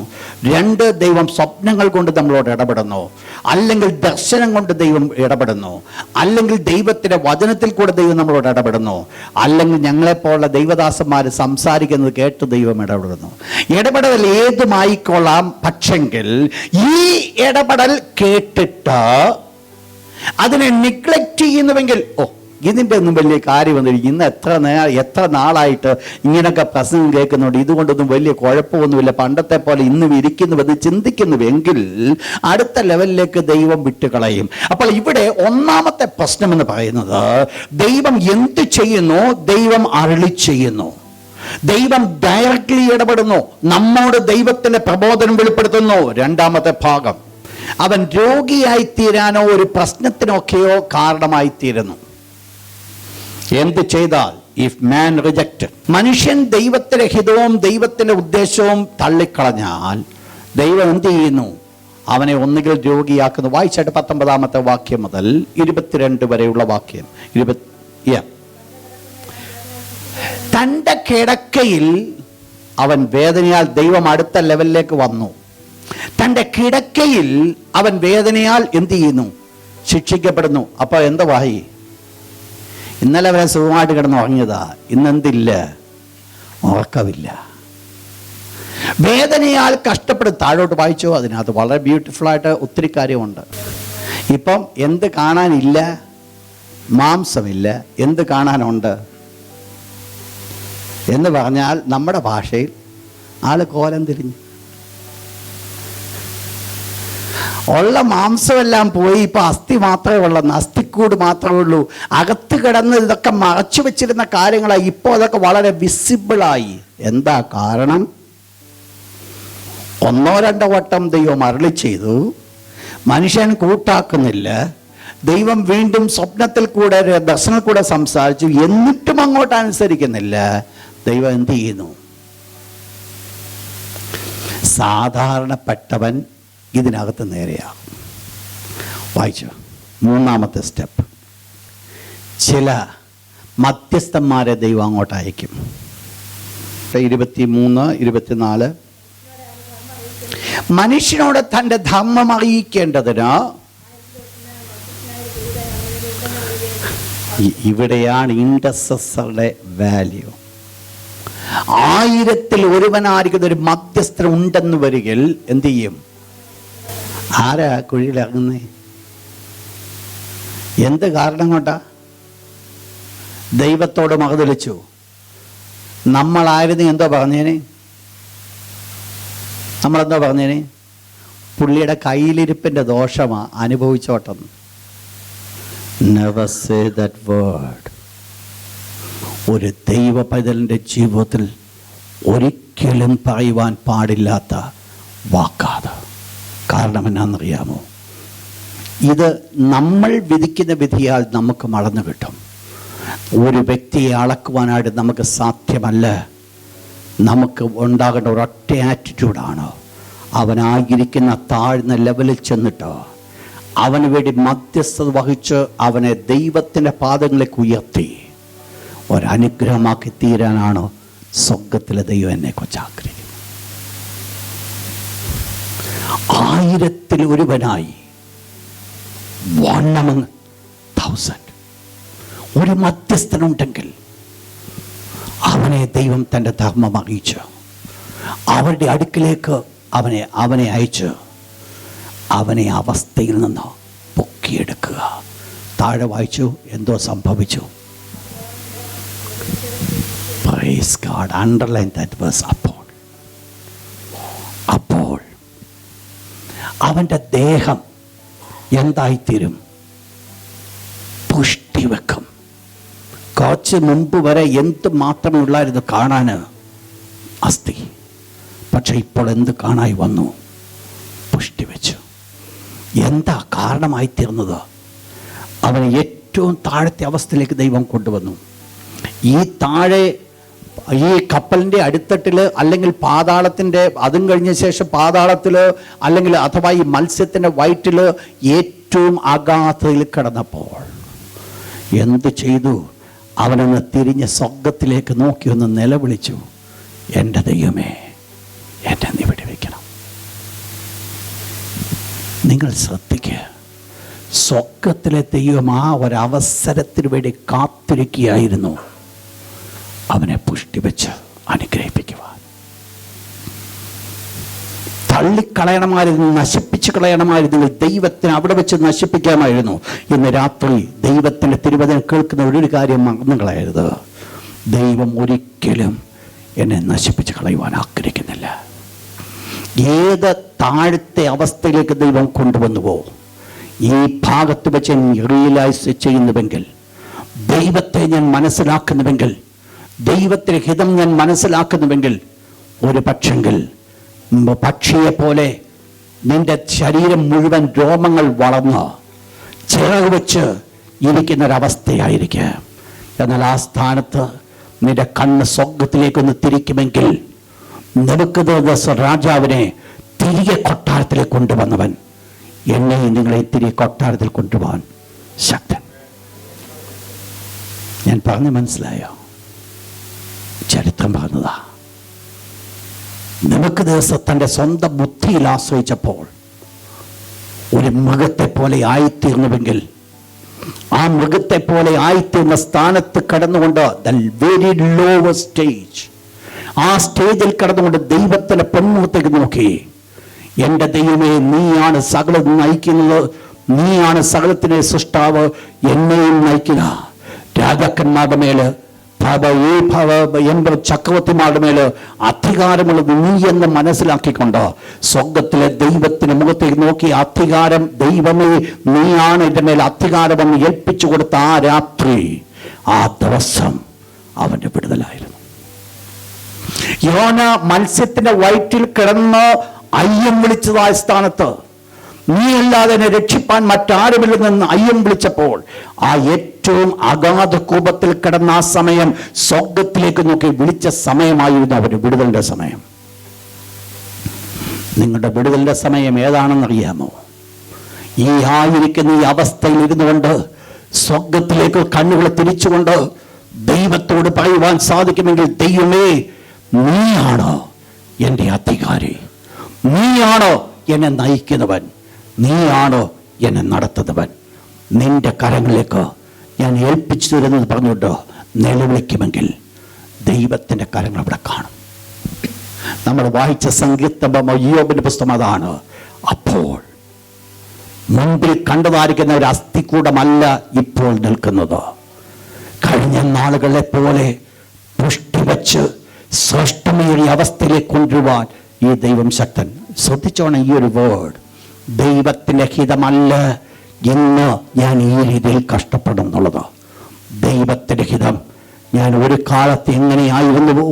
2, ദൈവം സ്വപ്നങ്ങൾ കൊണ്ട് നമ്മളോട് ഇടപെടുന്നു, അല്ലെങ്കിൽ ദർശനം കൊണ്ട് ദൈവം ഇടപെടുന്നു, അല്ലെങ്കിൽ ദൈവത്തിൻ്റെ വചനത്തിൽ കൂടെ ദൈവം നമ്മളോട് ഇടപെടുന്നു, അല്ലെങ്കിൽ ഞങ്ങളെപ്പോലുള്ള ദൈവദാസന്മാർ സംസാരിക്കുന്നത് കേട്ട് ദൈവം ഇടപെടുന്നു. ഇടപെടൽ ഏതുമായിക്കൊള്ളാം. പക്ഷെങ്കിൽ ഈ ഇടപെടൽ കേട്ടിട്ട് അതിനെ നിഗ്ലക്റ്റ് ചെയ്യുന്നുവെങ്കിൽ, ഇതിൻ്റെ ഒന്നും വലിയ കാര്യം വന്നിരിക്കും, ഇന്ന് എത്ര നാളായിട്ട് ഇങ്ങനെയൊക്കെ പ്രസംഗം കേൾക്കുന്നുണ്ട്, ഇതുകൊണ്ടൊന്നും വലിയ കുഴപ്പമൊന്നുമില്ല, പണ്ടത്തെ പോലെ ഇന്നും ഇരിക്കുന്നുവെന്ന് ചിന്തിക്കുന്നുവെങ്കിൽ അടുത്ത ലെവലിലേക്ക് ദൈവം വിട്ടുകളയും. അപ്പോൾ ഇവിടെ ഒന്നാമത്തെ പ്രശ്നമെന്ന് പറയുന്നത്, ദൈവം എന്ത് ചെയ്യുന്നു? ദൈവം അരുളി ചെയ്യുന്നു. ദൈവം ഡയറക്റ്റ്ലി ഇടപെടുന്നു. നമ്മോട് ദൈവത്തിന്റെ പ്രബോധനം വെളിപ്പെടുത്തുന്നു. 2-ാമത്തെ ഭാഗം, അവൻ രോഗിയായിത്തീരാനോ ഒരു പ്രശ്നത്തിനൊക്കെയോ കാരണമായിത്തീരുന്നു. എന്ത് ചെയ്താൽ? ഇഫ് മാൻ റിജക്റ്റഡ്, മനുഷ്യൻ ദൈവത്തിന്റെ ഹിതവും ദൈവത്തിന്റെ ഉദ്ദേശവും തള്ളിക്കളഞ്ഞാൽ ദൈവം എന്ത് ചെയ്യുന്നു? അവനെ ഒന്നുകിൽ രോഗിയാക്കുന്നു. വായിച്ചിട്ട് 19-ാമത്തെ വാക്യം മുതൽ 22 വരെയുള്ള വാക്യം. തൻ്റെ കിടക്കയിൽ അവൻ വേദനയാൽ, ദൈവം അടുത്ത ലെവലിലേക്ക് വന്നു. തൻ്റെ കിടക്കയിൽ അവൻ വേദനയാൽ എന്ത് ചെയ്യുന്നു? ശിക്ഷിക്കപ്പെടുന്നു. അപ്പോൾ എന്താ വായി? ഇന്നലെ വരെ സുഖമായിട്ട് കിടന്ന് ഉറങ്ങിയതാ, ഇന്നെന്തില്ല? ഉറക്കമില്ല. വേദനയാൽ കഷ്ടപ്പെടും. താഴോട്ട് വായിച്ചോ, അതിനകത്ത് വളരെ ബ്യൂട്ടിഫുള്ളായിട്ട് ഒത്തിരി കാര്യമുണ്ട്. ഇപ്പം എന്ത് കാണാനില്ല? മാംസമില്ല. എന്ത് കാണാനുണ്ട് എന്ന് പറഞ്ഞാൽ നമ്മുടെ ഭാഷയിൽ ആള് കോലം തിരിഞ്ഞു. ഉള്ള മാംസമെല്ലാം പോയി, ഇപ്പം അസ്ഥി മാത്രമേ ഉള്ളൂ, അസ്ഥിക്കൂട് മാത്രമേ ഉള്ളൂ. അകത്ത് കിടന്ന് ഇതൊക്കെ മറച്ചു വെച്ചിരുന്ന കാര്യങ്ങളായി ഇപ്പോൾ അതൊക്കെ വളരെ വിസിബിളായി. എന്താ കാരണം? 1-2 വട്ടം ദൈവം അരുളി ചെയ്തു, മനുഷ്യൻ കൂട്ടാക്കുന്നില്ല. ദൈവം വീണ്ടും സ്വപ്നത്തിൽ കൂടെ ദർശനത്തിൽ കൂടെ സംസാരിച്ചു. എന്നിട്ടും അങ്ങോട്ട് അനുസരിക്കുന്നില്ല. ദൈവം എന്ത് ചെയ്യുന്നു? സാധാരണപ്പെട്ടവൻ ഇതിനകത്ത് നേരെയാകും. വായിച്ചു. മൂന്നാമത്തെ സ്റ്റെപ്പ്, ചില മധ്യസ്ഥന്മാരെ ദൈവം അങ്ങോട്ട് അയക്കും. 23, 24 മനുഷ്യനോട് തൻ്റെ ധർമ്മം അറിയിക്കേണ്ടതിന്. ഇവിടെയാണ് ഇൻഡസസറുടെ വാല്യൂ. 1000-ൽ ഒരുവനായിരിക്കുന്ന ഒരു മധ്യസ്ഥൻ ഉണ്ടെന്ന് വരികിൽ എന്ത് ചെയ്യും? ആരാ കുഴിയിലിറങ്ങുന്നേ? എന്ത് കാരണം കൊണ്ടാ? ദൈവത്തോട് മറുതലിച്ചു. നമ്മളായിരുന്നു എന്തോ പറഞ്ഞേനെ? നമ്മളെന്തോ പറഞ്ഞേനെ? പുള്ളിയുടെ കയ്യിലിരിപ്പിൻ്റെ ദോഷമാ അനുഭവിച്ചോട്ടെന്ന്. Never say that word. ഒരു ദൈവ പൈതലിൻ്റെ ജീവിതത്തിൽ ഒരിക്കലും പറയുവാൻ പാടില്ലാത്ത വാക്കാത്. കാരണം എന്നാണെന്നറിയാമോ? ഇത് നമ്മൾ വിധിക്കുന്ന വിധിയാൽ നമുക്ക് മടന്നു കിട്ടും. ഒരു വ്യക്തിയെ അളക്കുവാനായിട്ട് നമുക്ക് സാധ്യമല്ല. നമുക്ക് ഉണ്ടാകേണ്ട ഒരൊറ്റ ആറ്റിറ്റ്യൂഡാണ്, അവനായിരിക്കുന്ന താഴ്ന്ന ലെവലിൽ ചെന്നിട്ട് അവന് വേണ്ടി മധ്യസ്ഥത വഹിച്ച് അവനെ ദൈവത്തിൻ്റെ പാദങ്ങളിലേക്ക് ഉയർത്തി ഒരനുഗ്രഹമാക്കി തീരാനാണ് സ്വർഗത്തിലെ ദൈവം എന്നെക്കുറിച്ച് ആഗ്രഹിക്കുന്നത്. 1000-ൽ ഒരുവനായി 1 among 1000 ഒരു മധ്യസ്ഥനുണ്ടെങ്കിൽ അവനെ ദൈവം തൻ്റെ ധർമ്മം അറിയിച്ച് അവരുടെ അടുക്കിലേക്ക് അവനെ അയച്ച് അവനെ അവസ്ഥയിൽ നിന്ന് പൊക്കിയെടുക്കുക. താഴെ വായിച്ചു, എന്തോ സംഭവിച്ചു. Praise God. Underline that verse. അപ്പോൾ അവൻ്റെ ദേഹം എന്തായിത്തീരും? പുഷ്ടി വെക്കും. കുറച്ച് മുമ്പ് വരെ എന്ത് മാത്രമേ ഉള്ളായിരുന്നു കാണാൻ? അസ്ഥി. പക്ഷെ ഇപ്പോൾ എന്ത് കാണായി വന്നു? പുഷ്ടി വെച്ചു. എന്താ കാരണമായി തീർന്നത്? അവനെ ഏറ്റവും താഴത്തെ അവസ്ഥയിലേക്ക് ദൈവം കൊണ്ടുവന്നു. ഈ കപ്പലിൻ്റെ അടിത്തട്ടിൽ, അല്ലെങ്കിൽ പാതാളത്തിൻ്റെ, അതും കഴിഞ്ഞ ശേഷം പാതാളത്തിൽ, അല്ലെങ്കിൽ അഥവാ ഈ മത്സ്യത്തിൻ്റെ വയറ്റിൽ ഏറ്റവും അഗാധതയിൽ കിടന്നപ്പോൾ എന്ത് ചെയ്തു? അവനൊന്ന് തിരിഞ്ഞ് സ്വർഗത്തിലേക്ക് നോക്കി ഒന്ന് നിലവിളിച്ചു, എൻ്റെ ദൈവമേ, എന്നെ നീ വിടുവിക്കണം. നിങ്ങൾ ശ്രദ്ധിക്കുക, സ്വർഗത്തിലെ ദൈവം ആ ഒരവസരത്തിന് വേണ്ടി കാത്തിരിക്കുകയായിരുന്നു അവനെ പുഷ്ടിവെച്ച് അനുഗ്രഹിപ്പിക്കുവാൻ. തള്ളിക്കളയണമായിരുന്നു, നശിപ്പിച്ച് കളയണമായിരുന്നു, ദൈവത്തിന് അവിടെ വെച്ച് നശിപ്പിക്കാമായിരുന്നു. ഇന്ന് രാത്രി ദൈവത്തിൻ്റെ തിരുവചനം കേൾക്കുന്ന ഒരു കാര്യം മറന്നു കളയരുത്. ദൈവം ഒരിക്കലും എന്നെ നശിപ്പിച്ച് കളയുവാൻ ആഗ്രഹിക്കുന്നില്ല. ഏത് താഴത്തെ അവസ്ഥയിലേക്ക് ദൈവം കൊണ്ടുവന്നുവോ, ഈ ഭാഗത്ത് വെച്ച് റിയലൈസ് ചെയ്യുന്നുവെങ്കിൽ, ദൈവത്തെ ഞാൻ മനസ്സിലാക്കുന്നുവെങ്കിൽ, ദൈവത്തിൻ്റെ ഹിതം ഞാൻ മനസ്സിലാക്കുന്നുവെങ്കിൽ, ഒരു പക്ഷെങ്കിൽ പക്ഷിയെപ്പോലെ നിന്റെ ശരീരം മുഴുവൻ രോമങ്ങൾ വളർന്ന് ചിറക് വെച്ച് ഇരിക്കുന്നൊരവസ്ഥയായിരിക്കുക. എന്നാൽ ആ സ്ഥാനത്ത് നിന്റെ കണ്ണ് സ്വർഗത്തിലേക്കൊന്ന് തിരിക്കുമെങ്കിൽ, നെബൂഖദ്നേസർ രാജാവിനെ തിരികെ കൊട്ടാരത്തിലേക്ക് കൊണ്ടുവന്നവൻ എന്നെയും നിങ്ങളെ തിരികെ കൊട്ടാരത്തിൽ കൊണ്ടുപോകാൻ ശക്തൻ. ഞാൻ പറഞ്ഞു മനസ്സിലായോ? ചരിത്രം പറഞ്ഞതാ. നെബൂഖദ്നേസർ തൻ്റെ സ്വന്തം ബുദ്ധിയിൽ ആശ്രയിച്ചപ്പോൾ ഒരു മൃഗത്തെ പോലെ ആയിത്തീർന്നുവെങ്കിൽ, ആ മൃഗത്തെ പോലെ ആയിത്തീർന്ന സ്ഥാനത്ത് കടന്നുകൊണ്ട്, ദ വെരി ലോവർ സ്റ്റേജ്, ആ സ്റ്റേജിൽ കടന്നുകൊണ്ട് ദൈവത്തിൻ്റെ പൊന്മുഖത്തേക്ക് നോക്കി, എൻ്റെ ദൈവമേ, നീയാണ് സകലം നയിക്കുന്നത്, നീയാണ് സകലത്തിൻ്റെ സൃഷ്ടാവ്, എന്നെയും നയിക്കുക. രാജാക്കന്മാരുടെ മേല്, ചക്രവർത്തിമാരുടെ മേല് അധികാരമുള്ളത് നീ എന്ന് മനസ്സിലാക്കിക്കൊണ്ട് സ്വർഗത്തിലെ ദൈവത്തിന് മുഖത്തേക്ക് നോക്കി, അധികാരം ദൈവമേ, നീയാണ് എൻ്റെ മേൽ അധികാരമെന്ന് ഏൽപ്പിച്ചു കൊടുത്ത ആ രാത്രി, ആ ദിവസം അവൻ്റെ വിടുതലായിരുന്നു. യോന മത്സ്യത്തിന്റെ വയറ്റിൽ കിടന്ന് അയ്യം വിളിച്ചതായ സ്ഥാനത്ത് നീയല്ലാതെ എന്നെ രക്ഷിപ്പാൻ മറ്റാരുമില്ലെന്ന് അയ്യം വിളിച്ചപ്പോൾ ആ ഏറ്റവും അഗാധ കൂപത്തിൽ കിടന്ന ആ സമയം സ്വർഗത്തിലേക്ക് നോക്കി വിളിച്ച സമയമായിരുന്നു അവരുടെ വിടുതലിന്റെ സമയം. നിങ്ങളുടെ വിടുതലിന്റെ സമയം ഏതാണെന്നറിയാമോ? ഈ ആയിരിക്കുന്ന ഈ അവസ്ഥയിൽ ഇരുന്നുകൊണ്ട് സ്വർഗത്തിലേക്ക് കണ്ണുകൾ തിരിച്ചുകൊണ്ട് ദൈവത്തോട് പറയുവാൻ സാധിക്കുമെങ്കിൽ, ദൈവമേ, നീയാണോ എൻ്റെ അധികാരി, നീയാണോ എന്നെ നയിക്കുന്നവൻ, നീയാണോ എന്നെ നടത്തുന്നവൻ, നിന്റെ കരങ്ങളിലേക്ക് ഞാൻ ഏൽപ്പിച്ചു തരുന്നത് പറഞ്ഞുകൊണ്ട് നിലവിളിക്കുമെങ്കിൽ ദൈവത്തിൻ്റെ കരങ്ങൾ അവിടെ കാണും. നമ്മൾ വായിച്ച സങ്കീർത്തനം യോബിന്റെ പുസ്തകം അതാണ്. അപ്പോൾ മുൻപിൽ കണ്ടതായിരിക്കുന്ന ഒരു അസ്ഥികൂടമല്ല ഇപ്പോൾ നിൽക്കുന്നത്. കഴിഞ്ഞ നാളുകളെ പോലെ പുഷ്ടിവെച്ച് ശ്രേഷ്ഠമേറിയ അവസ്ഥയിലേക്ക് കൊണ്ടുവരുവാൻ ഈ ദൈവം ശക്തൻ. ശ്രദ്ധിച്ചോണം ഈ ഒരു വേർഡ്, ദൈവത്തിൻ്റെ ഹിതമല്ല ഇന്ന് ഞാൻ ഈ രീതിയിൽ കഷ്ടപ്പെടും എന്നുള്ളത്. ദൈവത്തിൻ്റെ ഹിതം, ഞാൻ ഒരു കാലത്ത് എങ്ങനെയായിരുന്നുവോ,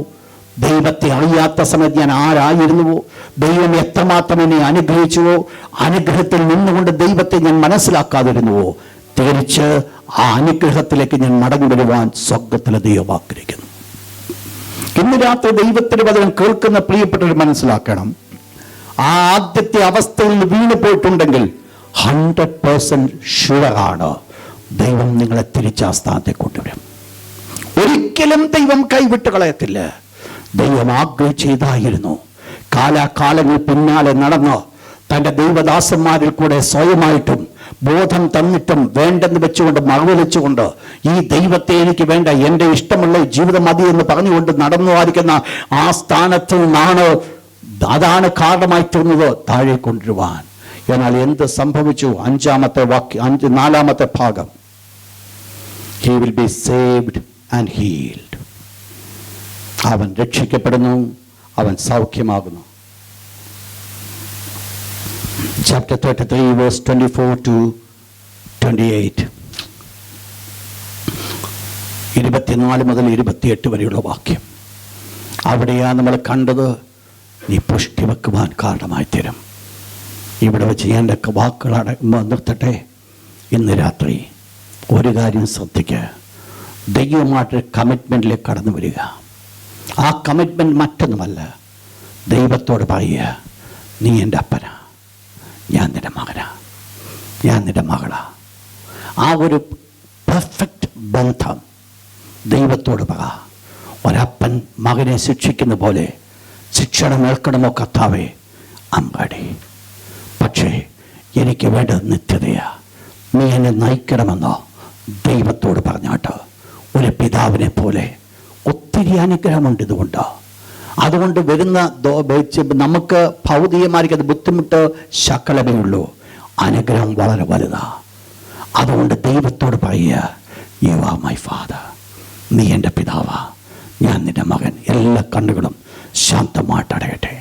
ദൈവത്തെ അറിയാത്ത സമയത്ത് ഞാൻ ആരായിരുന്നുവോ, ദൈവം എത്രമാത്രം എന്നെ അനുഗ്രഹിച്ചുവോ, അനുഗ്രഹത്തിൽ നിന്നുകൊണ്ട് ദൈവത്തെ ഞാൻ മനസ്സിലാക്കാതിരുന്നുവോ, തിരിച്ച് ആ അനുഗ്രഹത്തിലേക്ക് ഞാൻ മടങ്ങി വരുവാൻ സ്വർഗത്തിലെ ദൈവം ആഗ്രഹിക്കുന്നു. ഇന്ന് രാത്രി ദൈവത്തിന്റെ വചനം കേൾക്കുന്ന പ്രിയപ്പെട്ടവർ മനസ്സിലാക്കണം, ആ ആദ്യത്തെ അവസ്ഥയിൽ വീണു പോയിട്ടുണ്ടെങ്കിൽ 100% ഷുവറാണ് ദൈവം നിങ്ങളെ തിരിച്ച് ആ സ്ഥാനത്തേക്ക് കൊണ്ടുവരും. ഒരിക്കലും ദൈവം കൈവിട്ട് കളയത്തില്ല. ദൈവം ആഗ്രഹിച്ചതായിരുന്നു കാലാകാലങ്ങൾ പിന്നാലെ നടന്ന് തൻ്റെ ദൈവദാസന്മാരിൽ കൂടെ സ്വയമായിട്ടും ബോധം തന്നിട്ടും വേണ്ടെന്ന് വെച്ചുകൊണ്ട് മറുവലിച്ചുകൊണ്ട് ഈ ദൈവത്തെ എനിക്ക് വേണ്ട, എൻ്റെ ഇഷ്ടമുള്ള ജീവിതം മതി എന്ന് പറഞ്ഞുകൊണ്ട് നടന്നു ആയിരിക്കുന്ന ആ സ്ഥാനത്ത് നിന്നാണ്, അതാണ് കാരണമായി തീർന്നത് താഴെ കൊണ്ടുവരുവാൻ. എന്നാൽ എന്ത് സംഭവിച്ചു? 4ാമത്തെ ഭാഗം, he will be saved and healed. അവൻ രക്ഷിക്കപ്പെടുന്നു, അവൻ സൗഖ്യമാകുന്നു. Chapter 33 verse 24 to 28, 24 മുതൽ 28 വരെയുള്ള വാക്യം. അവിടെയാണ് നമ്മൾ കണ്ടത്, നീ പുഷ്ടി വെക്കുവാൻ കാരണമായി തരും. ഇവിടെ വെച്ച് ഞാൻ എൻ്റെ വാക്കുകൾ നിർത്തട്ടെ. ഇന്ന് രാത്രി ഒരു കാര്യം ശ്രദ്ധിക്കുക, ദൈവമായിട്ടൊരു കമ്മിറ്റ്മെൻറ്റിലേക്ക് കടന്നു വരിക. ആ കമ്മിറ്റ്മെൻറ്റ് മറ്റൊന്നുമല്ല, ദൈവത്തോട് പറയുക, നീ എൻ്റെ അപ്പനാ, ഞാൻ നിൻ്റെ മകനാ, ഞാൻ നിൻ്റെ മകളാ. ആ ഒരു പെർഫെക്റ്റ് ബന്ധം ദൈവത്തോട് പറ. ഒരപ്പൻ മകനെ ശിക്ഷിക്കുന്ന പോലെ ശിക്ഷണം ഏൽക്കണമോ കർത്താവേ, അമ്പടി. പക്ഷേ എനിക്ക് വേണ്ടത് നിത്യതയാ, നീ എന്നെ നയിക്കണമെന്നോ ദൈവത്തോട് പറഞ്ഞാട്ട് ഒരു പിതാവിനെ പോലെ ഒത്തിരി അനുഗ്രഹമുണ്ട്. അതുകൊണ്ട് വരുന്ന നമുക്ക് ഭൗതികമായിരിക്കും ബുദ്ധിമുട്ട് ശകലമേ ഉള്ളൂ, അനുഗ്രഹം വളരെ വലുതാ. അതുകൊണ്ട് ദൈവത്തോട് പറയുക, യു ആർ മൈ ഫാദർ, നീ എൻ്റെ പിതാവാ, ഞാൻ നിൻ്റെ മകൻ. എല്ലാ കണ്ണുകളും ശാന്തമായിട്ട് അടയട്ടെ.